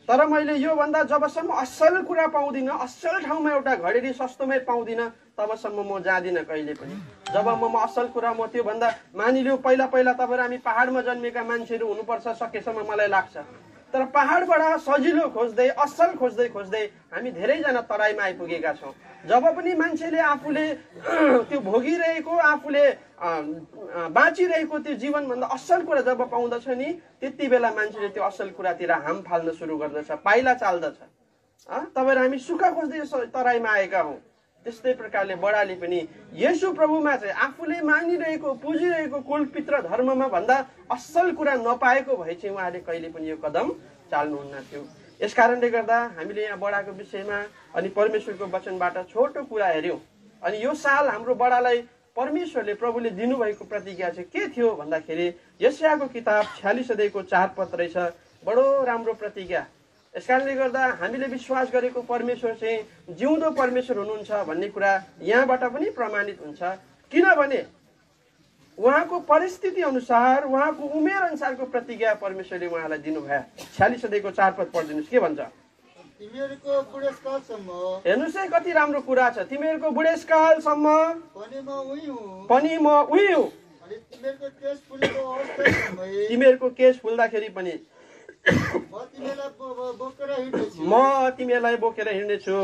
तर मैले यो भन्दा जबसम्म असल कुरा पाउँदिनँ, असल ठाउँमा एउटा घडेरी सस्तोमै पाउँदिनँ, तबसम्म म जाँदिनँ कहिले पनि। जब म असल कुरा, म त्यो भन्दा मानिलियो पहिला तपाईँ हामी पहाडमा जन्मेका मान्छेहरू हुनुपर्छ सकेसम्म मलाई लाग्छ। तर पहाडबाट सजिलो खोज्दै, असल खोज्दै खोज्दै हामी धेरैजना तराईमा आइपुगेका छौँ। जब पनि मान्छेले आफूले त्यो भोगिरहेको, आफूले बाँचिरहेको त्यो जीवनभन्दा असल कुरा जब पाउँदछ नि, त्यति बेला मान्छेले त्यो असल कुरातिर हाम फाल्न सुरु गर्दछ, पाइला चाल्दछ। तपाईँ हामी सुख खोज्दै तराईमा आएका हौँ। त्यस्तै प्रकारले बडाले पनि येशू प्रभुमा चाहिँ आफूले मानिरहेको, पुजिरहेको कुल पितृ धर्ममा भन्दा असल कुरा नपाएको भए चाहिँ उहाँले कहिले पनि यो कदम चाल्नुहुन्न थियो। यस कारणले गर्दा हामीले यहाँ बडाको विषयमा अनि परमेश्वरको वचनबाट छोटो कुरा हेऱ्यौँ। अनि यो साल हाम्रो बडालाई परमेश्वरले, प्रभुले दिनुभएको प्रतिज्ञा चाहिँ के थियो भन्दाखेरि यशायाको किताब 46 अध्यायको 4 पद रहेछ। बडो राम्रो प्रतिज्ञा। यस कारणले गर्दा हामीले विश्वास गरेको परमेश्वर चाहिँ जिउँदो परमेश्वर हुनुहुन्छ भन्ने कुरा यहाँबाट पनि प्रमाणित हुन्छ। किनभने उहाँको परिस्थिति अनुसार, उहाँको उमेर अनुसारको प्रतिज्ञा परमेश्वरले उहाँलाई दिनुभयो। 46 अध्यायको 4 पद पढिदिनुहोस्, के भन्छ? हेर्नुहोस् है कति राम्रो कुरा छ। तिमीहरूको बुढेसकालसम्म पनि म उही हुँ। तिमीहरूको केश फुल्दाखेरि पनि म तिमीलाई बोकेर हिँड्नेछु।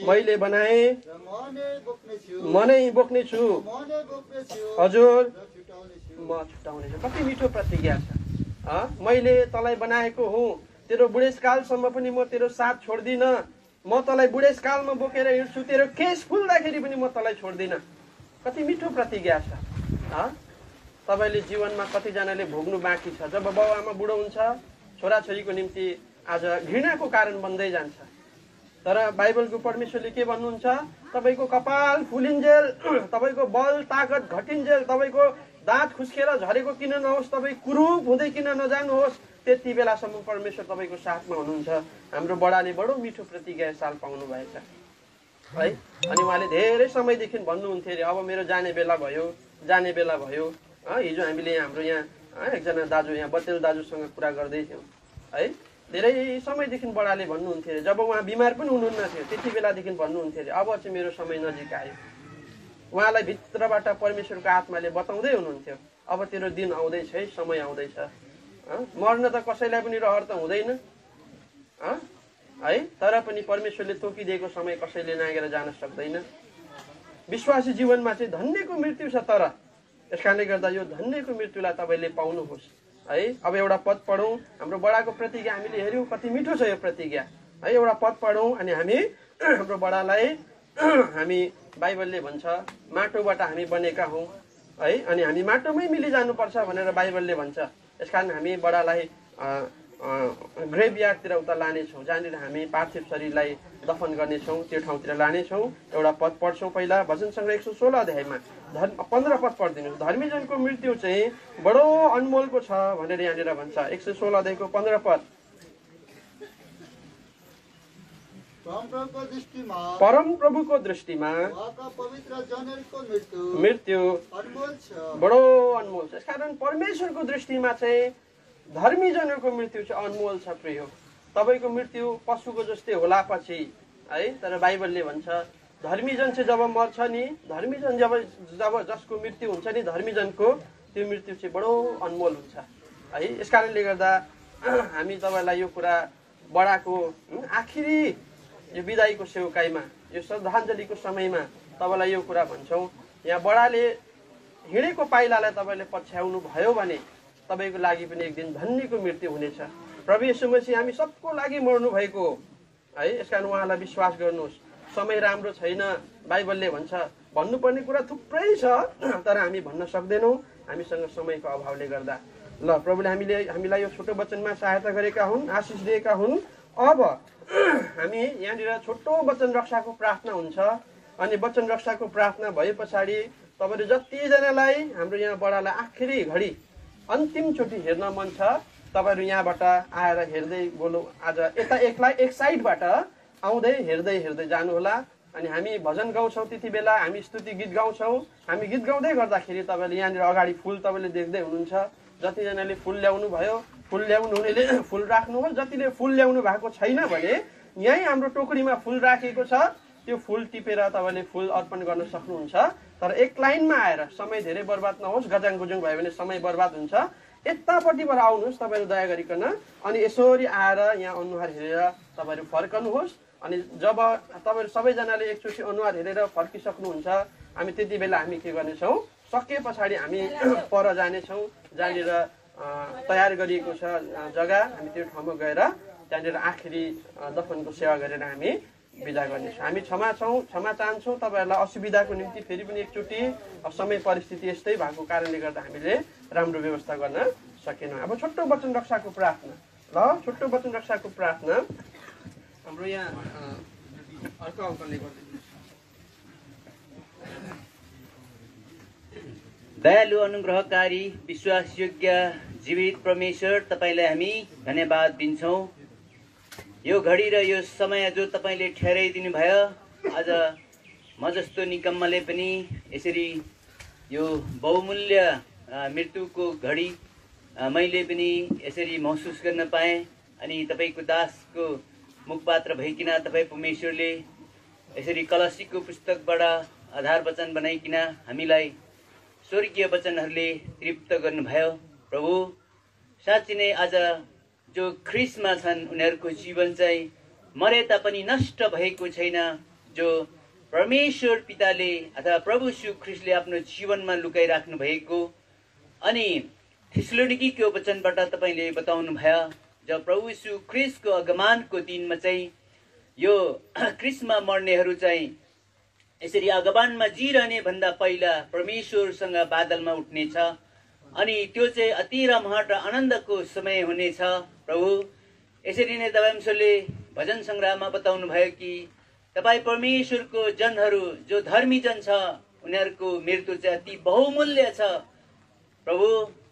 मैले बनाए, म नै बोक्नेछु। हजुर, म छुट्याउनेछु। कति मिठो प्रतिज्ञा छ। मैले तँलाई बनाएको हुँ, तेरो बुढेसकालसम्म पनि म तेरो साथ छोड्दिनँ। म तँलाई बुढेसकालमा बोकेर हिँड्छु, तेरो केश फुल्दाखेरि पनि म तँलाई छोड्दिनँ। कति मिठो प्रतिज्ञा छ। तपाईँले जीवनमा कतिजनाले भोग्नु बाँकी छ। जब बाउ आमा बुढो हुन्छ, छोराछोरीको निम्ति आज घृणाको कारण बन्दै जान्छ। तर बाइबलको परमेश्वरले के भन्नुहुन्छ, तपाईँको कपाल फुलिन्जेल, तपाईँको बल ताकत घटिन्जेल, तपाईँको दाँत खुस्केर झरेको किन नहोस्, तपाईँ कुरूप हुँदै किन नजानुहोस्, त्यति बेलासम्म परमेश्वर तपाईँको साथमा हुनुहुन्छ। हाम्रो बडाले बडो मिठो प्रतिज्ञा साल पाउनु भएछ है। अनि उहाँले धेरै समयदेखि भन्नुहुन्थ्यो अरे अब मेरो जाने बेला भयो, जाने बेला भयो। हिजो हामीले हाम्रो यहाँ एकजना दाजु यहाँ बतेल दाजुसँग कुरा गर्दै थियौँ है। धेरै समयदेखि बडाले भन्नुहुन्थ्यो अरे, जब उहाँ बिमार पनि हुनुहुन्न थियो त्यति बेलादेखि भन्नुहुन्थ्यो अरे अब चाहिँ मेरो समय नजिक आयो। उहाँलाई भित्रबाट परमेश्वरको आत्माले बताउँदै हुनुहुन्थ्यो अब तेरो दिन आउँदैछ है, समय आउँदैछ। मर्न त कसैलाई पनि रहर त हुँदैन है, तर पनि परमेश्वरले तोकिदिएको समय कसैले नागेर जान सक्दैन। विश्वासी जीवनमा चाहिँ धन्यको मृत्यु छ, तर यस कारणले गर्दा यो धन्यको मृत्युलाई तपाईँले पाउनुहोस् है। अब एउटा पद पढौँ, हाम्रो बडाको प्रतिज्ञा हामीले हेऱ्यौँ, कति मिठो छ यो प्रतिज्ञा है। एउटा पद पढौँ अनि हामी हाम्रो बडालाई हामी बाइबलले भन्छ माटोबाट हामी बनेका हौँ है, अनि हामी माटोमै मिलिजानुपर्छ भनेर बाइबलले भन्छ। यसकारण हामी बडालाई ग्रेभयार्डतिर उता लानेछौँ, जहाँनिर हामी पार्थिव शरीरलाई दफन गर्नेछौँ, त्यो ठाउँतिर लानेछौँ। एउटा पद पढ्छौँ पहिला, भजन सङ्ग्रह 116 अध्यायमा 15 पद पढिदिनुहोस्। धर्मीजनको मृत्यु चाहिँ बडो अनमोलको छ भनेर यहाँनिर भन्छ। 116 अध्यायको 15 पद। परम प्रभुको दृष्टिमा मृत्यु बडो अनमोल छ। यसकारण परमेश्वरको दृष्टिमा चाहिँ धर्मीजनको मृत्यु चाहिँ अनमोल छ। प्रिय तपाईँको मृत्यु पशुको जस्तै होला पछि है, तर बाइबलले भन्छ धर्मीजन चाहिँ जब मर्छ नि, धर्मीजन जब जसको मृत्यु हुन्छ नि धर्मीजनको, त्यो मृत्यु चाहिँ बडो अनमोल हुन्छ है। यस कारणले गर्दा हामी तपाईँलाई यो कुरा बडाको आखिरी यो बिदाईको सेवकाईमा, यो श्रद्धाञ्जलीको समयमा तपाईँलाई यो कुरा भन्छौँ। यहाँ बडाले हिँडेको पाइलालाई तपाईँले पछ्याउनु भयो भने तपाईँको लागि पनि एक दिन धन्यको मृत्यु हुनेछ। प्रभु येशू मसीह हामी सबको लागि मर्नु भएको है। यसकारण उहाँलाई विश्वास गर्नुहोस्। समय राम्रो छैन, बाइबलले भन्छ। भन्नुपर्ने कुरा थुप्रै छ, तर हामी भन्न सक्दैनौँ हामीसँग समयको अभावले गर्दा। ल प्रभुले हामीलाई यो छोटो वचनमा सहायता गरेका हुन्, आशिष दिएका हुन्। अब हामी यहाँनिर छोटो वचन रक्षाको प्रार्थना हुन्छ, अनि वचन रक्षाको प्रार्थना भए पछाडि तपाईँहरू जतिजनालाई हाम्रो यहाँ बडालाई आखिरी घडी अन्तिमचोटि हेर्न मन छ, तपाईँहरू यहाँबाट आएर हेर्दै बोलौँ। आज यता एक साइडबाट आउँदै हेर्दै जानुहोला। अनि हामी भजन गाउँछौँ, त्यति बेला हामी स्तुति गीत गाउँछौँ। हामी गीत गाउँदै गर्दाखेरि तपाईँले यहाँनिर अगाडि फुल तपाईँले देख्दै हुनुहुन्छ। जतिजनाले फुल ल्याउनु भयो, फुल ल्याउनु हुनेले फुल राख्नुहोस्। जतिले फुल ल्याउनु भएको छैन भने यहीँ हाम्रो टोकरीमा फुल राखेको छ, त्यो फुल टिपेर तपाईँले फुल अर्पण गर्न सक्नुहुन्छ। तर एक लाइनमा आएर, समय धेरै बर्बाद नहोस्, गजाङ गुजुङ भयो भने समय बर्बाद हुन्छ। यतापट्टिबाट आउनुहोस् तपाईँहरू दया गरिकन, अनि यसरी आएर यहाँ अनुहार हेरेर तपाईँहरू फर्कनुहोस्। अनि जब तपाईँहरू सबैजनाले एकचोटि अनुहार हेरेर फर्किसक्नुहुन्छ, हामी त्यति बेला हामी के गर्नेछौँ, सके पछाडि हामी पर जानेछौँ, जहाँनिर तयार गरिएको छ जग्गा। हामी त्यो ठाउँमा गएर त्यहाँनिर आखिरी दफनको सेवा गरेर हामी बिदा गर्नेछौँ। हामी क्षमा चाहन्छौँ तपाईँहरूलाई असुविधाको निम्ति। फेरि पनि एकचोटि समय परिस्थिति यस्तै भएको कारणले गर्दा हामीले राम्रो व्यवस्था गर्न सकेनौँ। अब छोटो वचन रक्षाको प्रार्थना। ल छोटो वचन रक्षाको प्रार्थना हाम्रो यहाँ अर्को अङ्कलले गरिदिनु। दयालु अनुग्रहकारी विश्वासयोग्य जीवित परमेश्वर, तपाईँलाई हामी धन्यवाद दिन्छौँ। यो घडी र यो समय जो तपाईँले ठहराइदिनु भयो, आज म जस्तो निकम्मले पनि यसरी यो बहुमूल्य मृत्युको घडी मैले पनि यसरी महसुस गर्न पाएँ। अनि तपाईँको दासको मुखपात्र भइकन तपाईँ परमेश्वरले यसरी कलसीको पुस्तकबाट आधार वचन बनाइकन हामीलाई स्वर्गीय वचनहरूले तृप्त गर्नुभयो। प्रभु साँच्चै नै आज जो ख्रिस्टमा छन् उनीहरूको जीवन चाहिँ मरे तापनि नष्ट भएको छैन। जो परमेश्वर पिताले अथवा प्रभु यीशु ख्रिस्टले आफ्नो जीवनमा लुकाइराख्नु भएको, अनि थेसलोनिकीको वचनबाट तपाईँले बताउनु भयो जब प्रभु यीशु ख्रिस्टको आगमनको दिनमा चाहिँ यो ख्रिस्टमा मर्नेहरू चाहिँ यसरी आगमनमा जिरहने भन्दा पहिला परमेश्वरसँग बादलमा उठ्नेछ, अनि त्यो चाहिँ अति रमाहट र आनन्दको समय हुनेछ। प्रभु यसरी नै तपाईंले भजन सङ्ग्रहमा बताउनु भयो कि तपाईँ परमेश्वरको जनहरू जो धर्मी जन छ उनीहरूको मृत्यु चाहिँ अति बहुमूल्य छ। प्रभु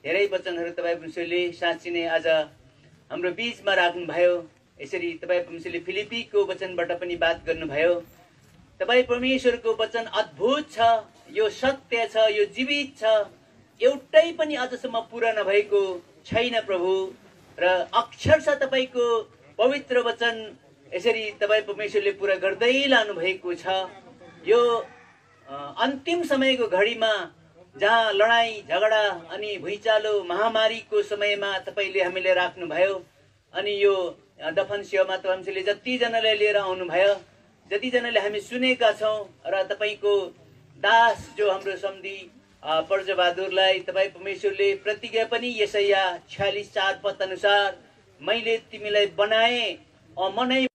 धेरै वचनहरू तपाईँ परमेश्वरले साँच्ची नै आज हाम्रो बीचमा राख्नुभयो। यसरी तपाईँ परमेश्वरले फिलिपीको वचनबाट पनि बात गर्नुभयो। तपाईँ परमेश्वरको वचन अद्भुत छ, यो सत्य छ, यो जीवित छ, एउटै पनि आजसम्म पुरा नभएको छैन प्रभु। र अक्षरशः तपाईँको पवित्र वचन यसरी तपाईँ परमेश्वरले पुरा गर्दै लानु भएको छ। यो अन्तिम समयको घडीमा जहाँ लडाई झगडा अनि भुइँचालो महामारीको समयमा तपाईँले हामीलाई राख्नुभयो। अनि यो दफन सेवामा तपाईँले जतिजनालाई लिएर आउनुभयो, जतिजनाले हामी सुनेका छौँ र तपाईँको दास जो हाम्रो सम्धी पर्जबहादुरलाई तपाईँ परमेश्वरले प्रतिज्ञा पनि यशाया 46:4 पद अनुसार मैले तिमीलाई बनाए मनै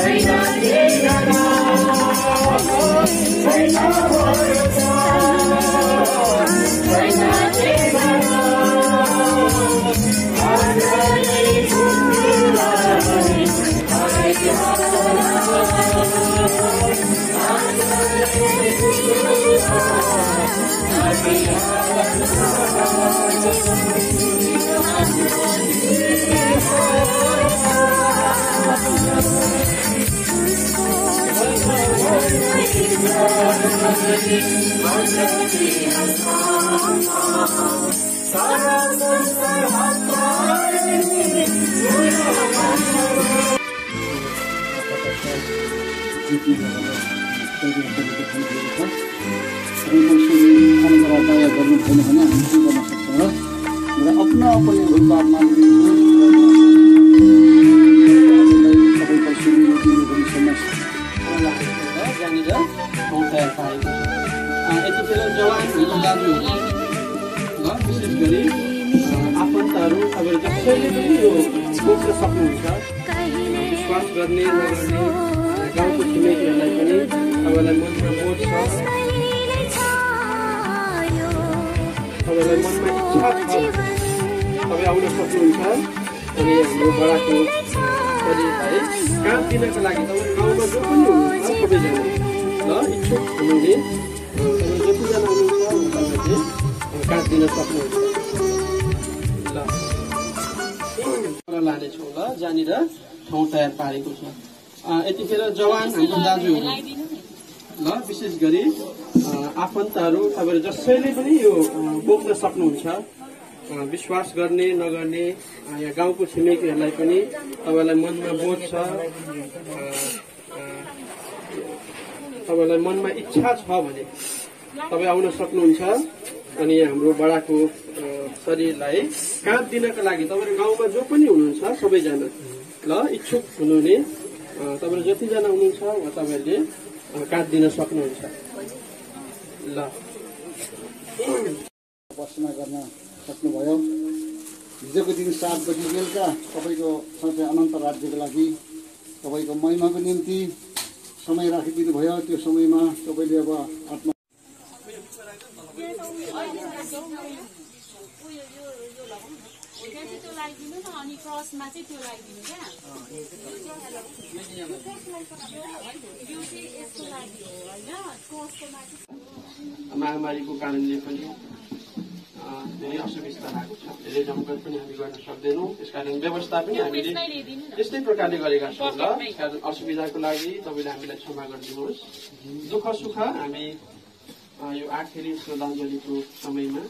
China. अनुग्रह दया गर्नु भएन भने हामी के गर्न सक्छौँ र अपना अपनी भूलपापमा जहाँनिर ठाउँ तयार पारेको छ। यतिखेर जवान हाम्रो दाजुहरू ल विशेष गरी आफन्तहरू तपाईँहरू जसैले पनि यो बोक्न सक्नुहुन्छ। विश्वास गर्ने नगर्ने गाउँको छिमेकीहरूलाई पनि तपाईँलाई मनमा बोध छ, तपाईँलाई मनमा इच्छा छ, तपाईँ आउन सक्नुहुन्छ। अनि हाम्रो बडाको शरीरलाई काम दिनका लागि तपाईँ गाउँमा जो पनि हुनुहुन्छ सबैजना ल इच्छुक हुनुहुने तपाईँ जतिजना हुनुहुन्छ तपाईँले काट दिन सक्नुहुन्छ। ल लानेछौँ ल जहाँनिर ठाउँ तयार पारेको छ। यतिखेर जवान हाम्रो दाजुहरू ल विशेष गरी आफन्तहरू तपाईँहरू जसैले पनि यो बोक्न सक्नुहुन्छ। विश्वास गर्ने नगर्ने यहाँ गाउँको छिमेकीहरूलाई पनि तपाईँलाई मनमा बोध छ, तपाईँलाई मनमा इच्छा छ भने तपाईँ आउन सक्नुहुन्छ। अनि हाम्रो बडाको शरीरलाई काँध दिनका लागि तपाईँहरू गाउँमा जो पनि हुनुहुन्छ सबैजना ल इच्छुक हुनुहुने तपाईँहरू जतिजना हुनुहुन्छ वा तपाईँहरूले काँध दिन सक्नुहुन्छ। ल बसमा गर्न सक्नुभयो। हिजोको दिन 7 बजी बेलुका तपाईँको सधैँ अनन्त राज्यको लागि तपाईँको महिमाको निम्ति समय राखिदिनु भयो। त्यो समयमा तपाईँले अब आत्मा महामारीको कारणले पनि धेरै असुविस्ता भएको छ, धेरै जमघट पनि हामी गर्न सक्दैनौँ। यसकारण व्यवस्था पनि हामीले त्यस्तै प्रकारले गरेका छौँ। ल यसकारण असुविधाको लागि तपाईँले हामीलाई क्षमा गरिदिनुहोस्। दुःख सुख हामी यो आखिरी श्रद्धाञ्जलीको समयमा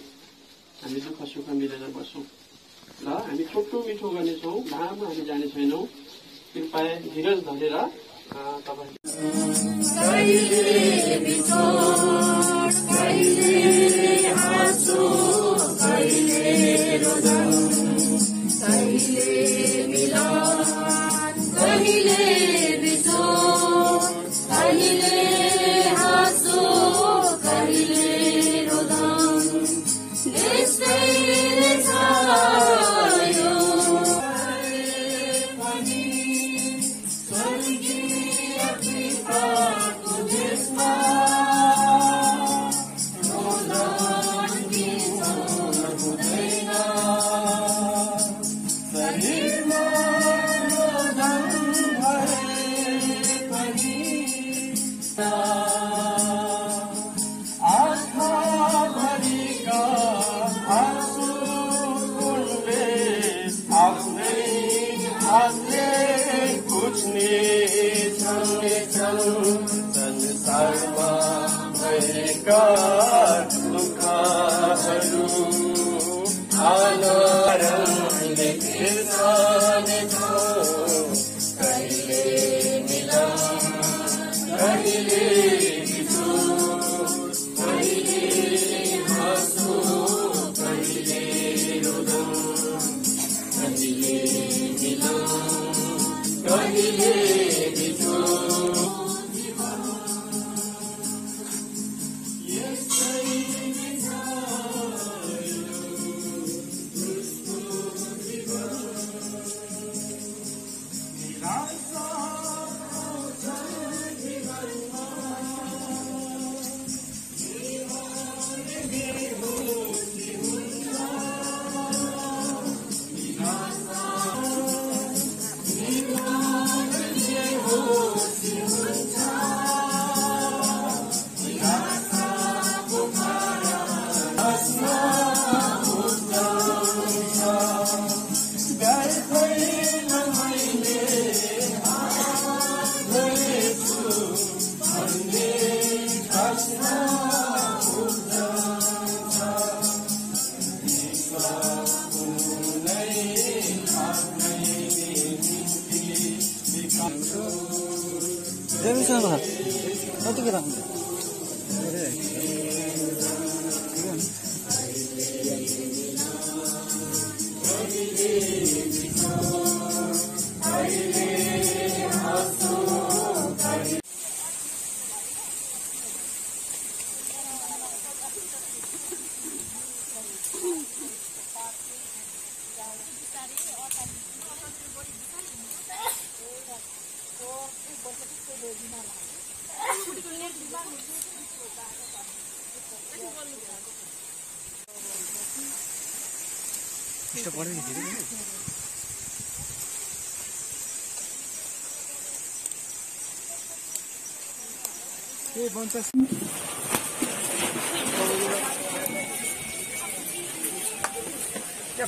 हामी दुःख सुख मिलेर बसौँ। ल हामी छोटो मिठो गर्नेछौँ, लामो हामी जाने छैनौँ। कृपया धीरज धरेर तपाईँ संसारमा भएका दुःखहरू आनन्दले बिर्सनेछौँ। कहिले मिलन कहिले रिस, कहिले हाँसो कहिले रुदन, कहिले मिलन कहिले रिस।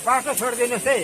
बाटो छोडिदिनुहोस् है।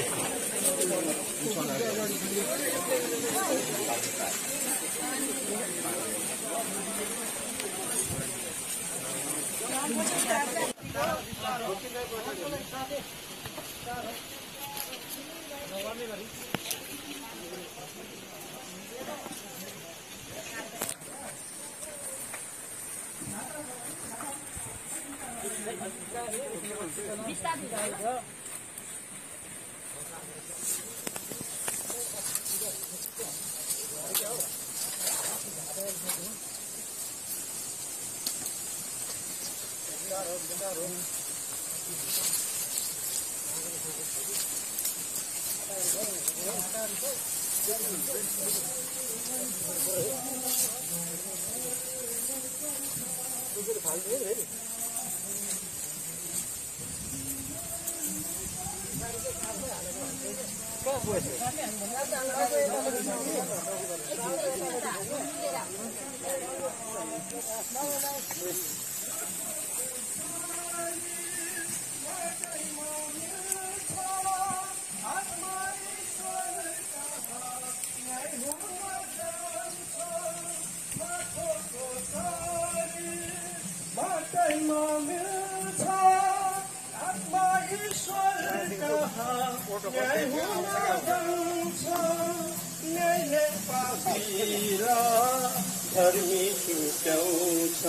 धर्मी छुट्याउँछ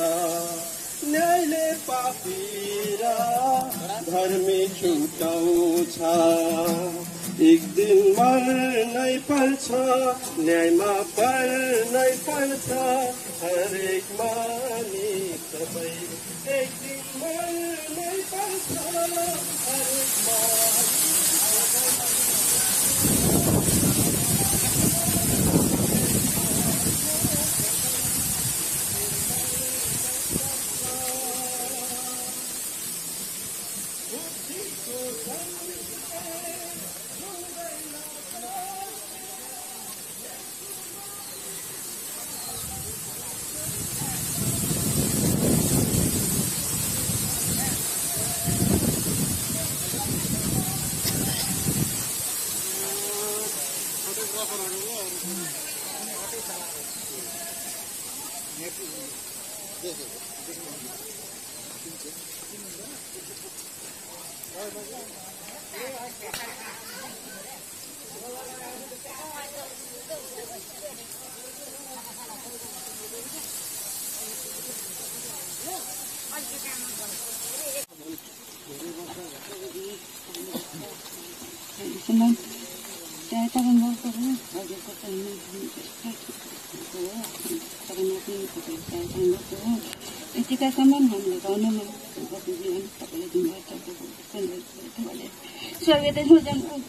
न्यायले पापी र धर्मी छुट्याउँछ एक दिन मर्नै पर्छ न्यायमा पर्नै पर्छ हरेक मानिस सबै एक दिन मर्नै पर्छ हरेक मानिस यतिकासम्म हामीले गाउनमा जीवन तपाईँले दिनुभएको स्वर्गीय जान्छु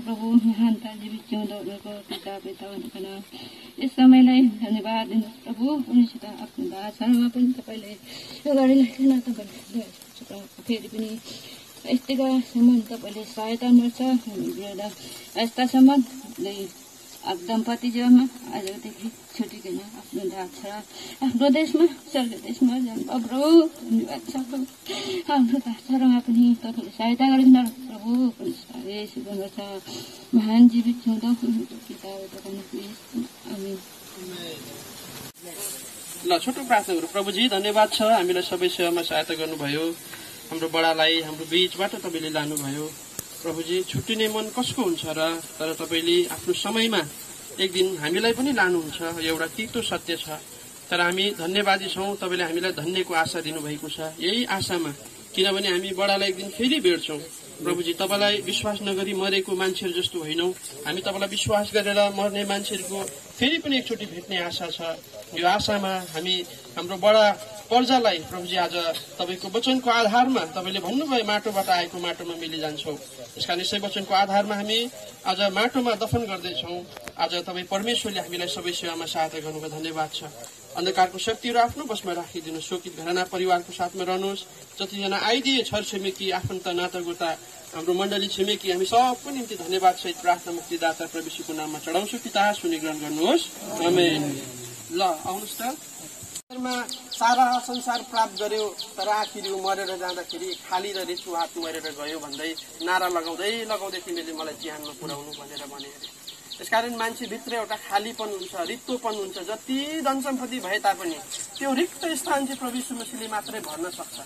प्रभु महानता जीवित जिउँदोहरूको पिता पिता हुनुकन यस समयलाई धन्यवाद दिनुहोस् प्रभु उनीसित आफ्नो दासहरूमा पनि तपाईँले यो गाडीलाई तपाईँले फेरि पनि यस्तासम्म तपाईँले सहायता गर्छ यस्तासम्म दम्पति जीवनमा आजदेखि छुटिकन आफ्नो दाग छ आफ्नो देशमा स्वर्ग देशमा प्रभु धन्यवाद छ हाम्रो भाषाहरूमा पनि तपाईँले सहायता गरिदिनु प्रभु छ महान जीवित छौँ ल छोटो प्रार्थना गरौँ। प्रभुजी धन्यवाद छ हामीलाई सबै सेवामा सहायता गर्नुभयो, हाम्रो बडालाई हाम्रो बीचबाट तपाईँले लानुभयो। प्रभुजी छुट्टिने मन कसको हुन्छ र, तर तपाईँले आफ्नो समयमा एक दिन हामीलाई पनि लानुहुन्छ, एउटा तितो सत्य छ। तर हामी धन्यवादी छौँ, तपाईँले हामीलाई धन्यको आशा दिनुभएको छ। यही आशामा किनभने हामी बडालाई एक दिन फेरि भेट्छौँ। प्रभुजी तपाईँलाई विश्वास नगरी मरेको मान्छेहरू जस्तो होइनौँ, हामी तपाईँलाई विश्वास गरेर मर्ने मान्छेहरूको फेरि पनि एकचोटि भेट्ने आशा छ। यो आशामा हामी हाम्रो बडा पर्जालाई प्रभुजी आज तपाईँको वचनको आधारमा तपाईँले भन्नुभयो माटोबाट आएको माटोमा मिलिजान्छौँ। यसकारण यसै वचनको आधारमा हामी आज माटोमा दफन गर्दैछौँ। आज तपाईँ परमेश्वरले हामीलाई सबै सेवामा सहायता गर्नुभयो, धन्यवाद छ। अन्धकारको शक्तिहरू आफ्नो बसमा राखिदिनु, शोकित घराना परिवारको साथमा रहनुहोस्। जतिजना आइदिए छर छिमेकी आफन्त नातागोता हाम्रो मण्डली छिमेकी हामी सबको निम्ति धन्यवाद सहित प्रार्थना मुक्तिदाता प्रभुको नाममा चढाउँछु। पिता सुनि ग्रहण गर्नुहोस्, आमेन। ल आउनुहोस् त। सारा संसार प्राप्त गर्यो तर आखिर ऊ मरेर जाँदाखेरि खाली र रेचु हात मरेर गयो भन्दै नारा लगाउँदै तिमीले मलाई चिहानमा पुर्याउनु भनेर भने। यसकारण मान्छेभित्र एउटा खालीपन हुन्छ, रित्तोपन हुन्छ। जति जनसम्पत्ति भए तापनि त्यो रिक्त स्थान चाहिँ प्रभु यीशु मसीहले मात्रै भर्न सक्छ।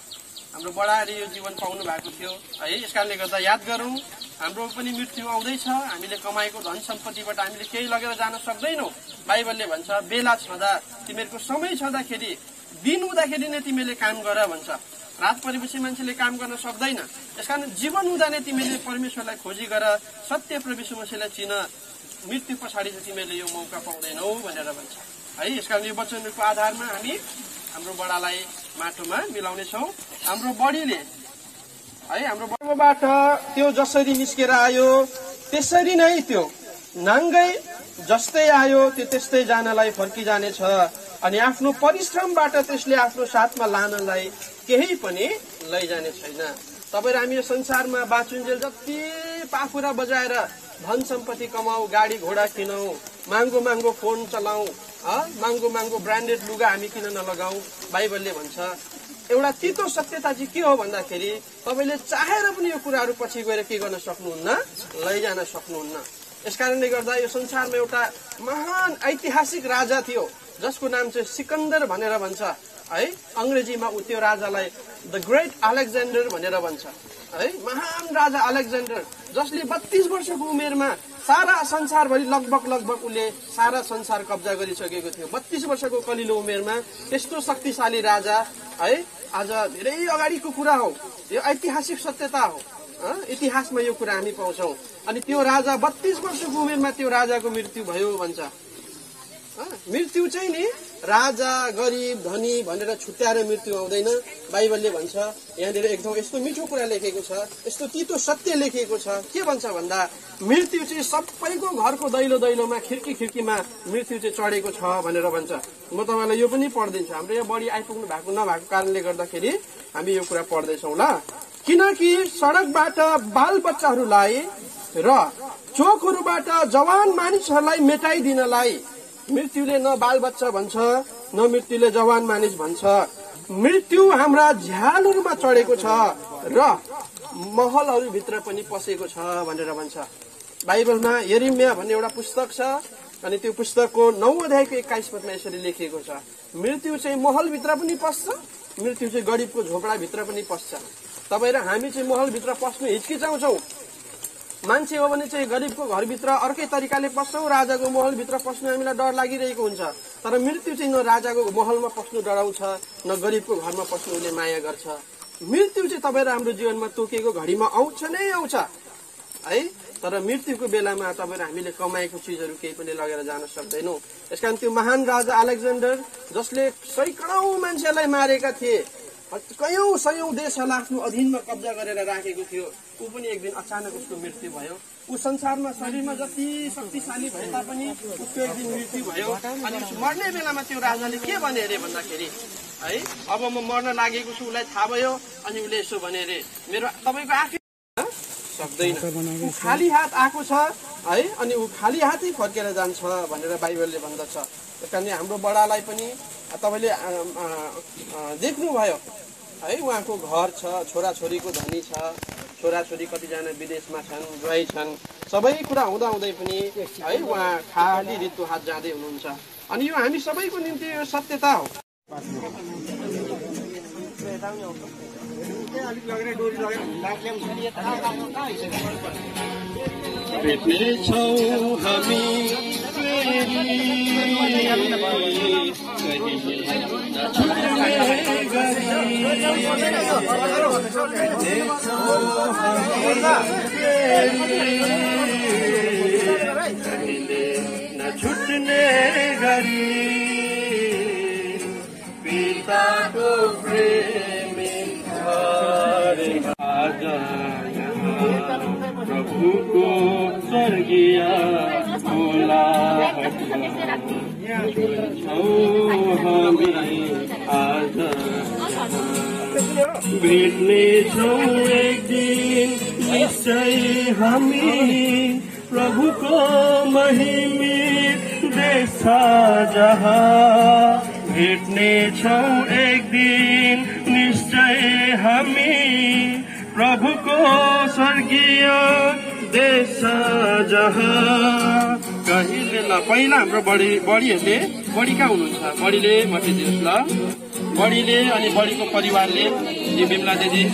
हाम्रो बडाले यो जीवन पाउनु भएको थियो है। यसकारणले गर्दा याद गरौँ, हाम्रो पनि मृत्यु आउँदैछ। हामीले कमाएको धन सम्पत्तिबाट हामीले केही लगेर जान सक्दैनौँ। बाइबलले भन्छ बेला छँदा, तिमीहरूको समय छँदाखेरि, दिन हुँदाखेरि नै तिमीले काम गर भन्छ। रात परेपछि मान्छेले काम गर्न सक्दैन। यसकारण जीवन हुँदा नै तिमीले परमेश्वरलाई खोजी गर, सत्य प्रभु यीशु मसीहलाई चिन। मृत्यु पछाडि चाहिँ तिमीले यो मौका पाउँदैनौ भनेर भन्छ है। यसकारण यो वचनको आधारमा हामी हाम्रो बडालाई माटोमा मिलाउनेछौँ। हाम्रो बडीले है हाम्रो बडीबाट त्यो जसरी निस्केर आयो त्यसरी नै त्यो नाङ्गै जस्तै आयो त्यो त्यस्तै जानलाई फर्किजानेछ। अनि आफ्नो परिश्रमबाट त्यसले आफ्नो साथमा लानलाई केही पनि लैजाने छैन। तपाईँ हामी यो संसारमा बाँचुन्जेल जति पाखुरा बजाएर धन सम्पत्ति कमाऊ, गाडी घोडा किनौँ, महँगो फोन चलाऊ, महँगो ब्रान्डेड लुगा हामी किन नलगाऊ। बाइबलले भन्छ एउटा तितो सत्यता चाहिँ के हो भन्दाखेरि तपाईँले चाहेर पनि यो कुराहरू पछि गएर के गर्न सक्नुहुन्न, लैजान सक्नुहुन्न। यसकारणले गर्दा यो संसारमा एउटा महान ऐतिहासिक राजा थियो जसको नाम चाहिँ सिकन्दर भनेर भन्छ है। अङ्ग्रेजीमा त्यो राजालाई द ग्रेट अलेक्जेन्डर भनेर भन्छ है। महान राजा अलेक्जेन्डर जसले 32 वर्षको उमेरमा सारा संसारभरि लगभग उसले सारा संसार कब्जा गरिसकेको थियो। 32 वर्षको कलिलो उमेरमा त्यस्तो शक्तिशाली राजा है। आज धेरै अगाडिको कुरा हो, यो ऐतिहासिक सत्यता हो। इतिहासमा यो कुरा हामी पाउँछौँ। अनि त्यो राजा 32 वर्षको उमेरमा त्यो राजाको मृत्यु भयो भन्छ। मृत्यु चाहिँ नि राजा गरिब धनी भनेर छुट्याएर मृत्यु आउँदैन। बाइबलले भन्छ यहाँनिर एकदम यस्तो मिठो कुरा लेखेको छ, यस्तो तितो सत्य लेखेको छ। के भन्छ भन्दा मृत्यु चाहिँ सबैको घरको दैलोमा खिड्कीमा मृत्यु चाहिँ चढेको छ भनेर भन्छ। म तपाईँलाई यो पनि पढ्दिन्छु। हाम्रो यहाँ बढी आइपुग्नु भएको नभएको कारणले गर्दाखेरि हामी यो कुरा पढ्दैछौँ ल। किनकि सडकबाट बाल बच्चाहरूलाई र चोकहरूबाट जवान मानिसहरूलाई मेटाइदिनलाई मृत्युले न बाल बच्चा भन्छ न मृत्युले जवान मानिस भन्छ। मृत्यु हाम्रा झ्यालहरूमा चढेको छ र महलहरूभित्र पनि पसेको छ भनेर भन्छ। बाइबलमा यिर्मया भन्ने एउटा पुस्तक छ अनि त्यो पुस्तकको 9 अध्यायको 21 पदमा यसरी लेखिएको छ, मृत्यु चाहिँ महलभित्र पनि पस्छ, मृत्यु चाहिँ गरिबको झोपडाभित्र पनि पस्छ। तपाईँ र हामी चाहिँ महलभित्र पस्नु हिचकिचाउँछौँ। मान्छे हो भने चाहिँ गरिबको घरभित्र अर्कै तरिकाले पस्छौँ, राजाको महलभित्र पस्नु हामीलाई डर लागिरहेको हुन्छ। तर मृत्यु चाहिँ न राजाको महलमा पस्नु डराउँछ न गरिबको घरमा पस्नु उसले माया गर्छ। मृत्यु चाहिँ तपाईँ र हाम्रो जीवनमा तोकेको घडीमा आउँछ नै आउँछ है। तर मृत्युको बेलामा तपाईँ र हामीले कमाएको चिजहरू केही पनि लगेर जान सक्दैनौँ। यसकारण त्यो महान राजा अलेक्जेन्डर जसले सैकडौँ मान्छेलाई मारेका थिए, कयौं सयौं देशहरूलाई आफ्नो अधीनमा कब्जा गरेर राखेको थियो, ऊ पनि एक दिन अचानक उसको मृत्यु भयो। ऊ संसारमा शरीरमा जति शक्तिशाली भए तापनि उसको एक दिन मृत्यु भयो। अनि मर्ने बेलामा त्यो राजाले के भने अरे भन्दाखेरि है, अब म मर्न लागेको छु, उसलाई थाहा भयो। अनि उसले यसो भने अरे, मेरो तपाईँको आँखा सक्दैन, ऊ खाली हात आएको छ है अनि ऊ खाली हातै फर्केर जान्छ भनेर बाइबलले भन्दछ। त्यस कारण हाम्रो बडालाई पनि तपाईँले देख्नुभयो है, उहाँको घर छ, छोराछोरीको धनी छ, छोराछोरी कतिजना विदेशमा छन्, ज्वाइँ छन्, सबै कुरा हुँदाहुँदै पनि है उहाँ खाली रित्तो हात जाँदै हुनुहुन्छ। अनि यो हामी सबैको निम्ति यो सत्यता हो। भेट्नेछौँ हामी छुट्ने गरी पिताको प्रेमी आज प्रभुको स्वर्गीय हामी आज भेट्नेछौँ एक दिन निश्चय हामी प्रभुको महिमित देश जहाँ भेट्नेछौँ एक दिन निश्चय हामी प्रभुको स्वर्गीय देश जहाँ कहिले ल पहिला हाम्रो बडीहरूले बडी कहाँ हुनुहुन्छ बडीले मटिदिनुहोस् ल बडीले अनि बडीको परिवारले यो बिमला दिदी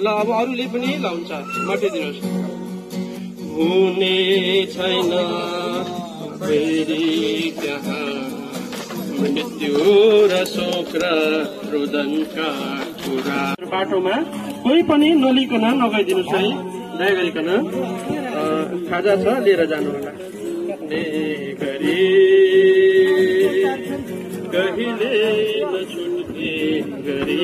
ल अब अरूले पनि लाउँछ मटिदिनुहोस् हुने छैन फेरि त्यहाँ मृत्यु र शोक र रुदनका कुरा बाटोमा कोही पनि नलिकन नगइदिनुहोस् है दया गरिकन खाजा छ लिएर जानु होला कहिले नछुट्ने गरी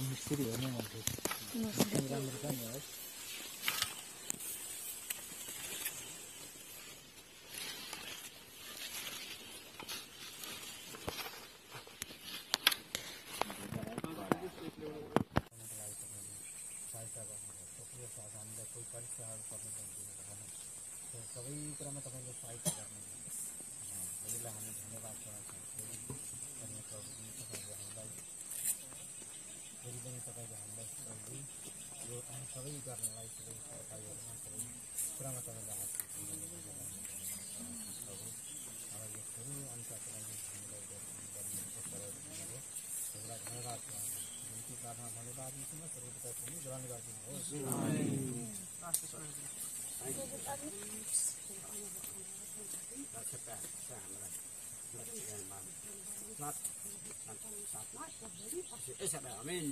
मिस्त्री हो नि राम्रो छ नि है सबै कुरामा तपाईँले सहायता गर्नुहुन्छ हजुरलाई हामी धन्यवाद गर्न चाहन्छौँ फेरि पनि तपाईँले हामीलाई प्रभु यो हामी सबै गर्नलाई सबै सहकारीहरूमा सबै कुरामा तपाईँले हात प्रभु अब यस्तोहरू अनुसार तपाईँले पिता पनि ग्रहण गरिदिनुहोस्। आमेन।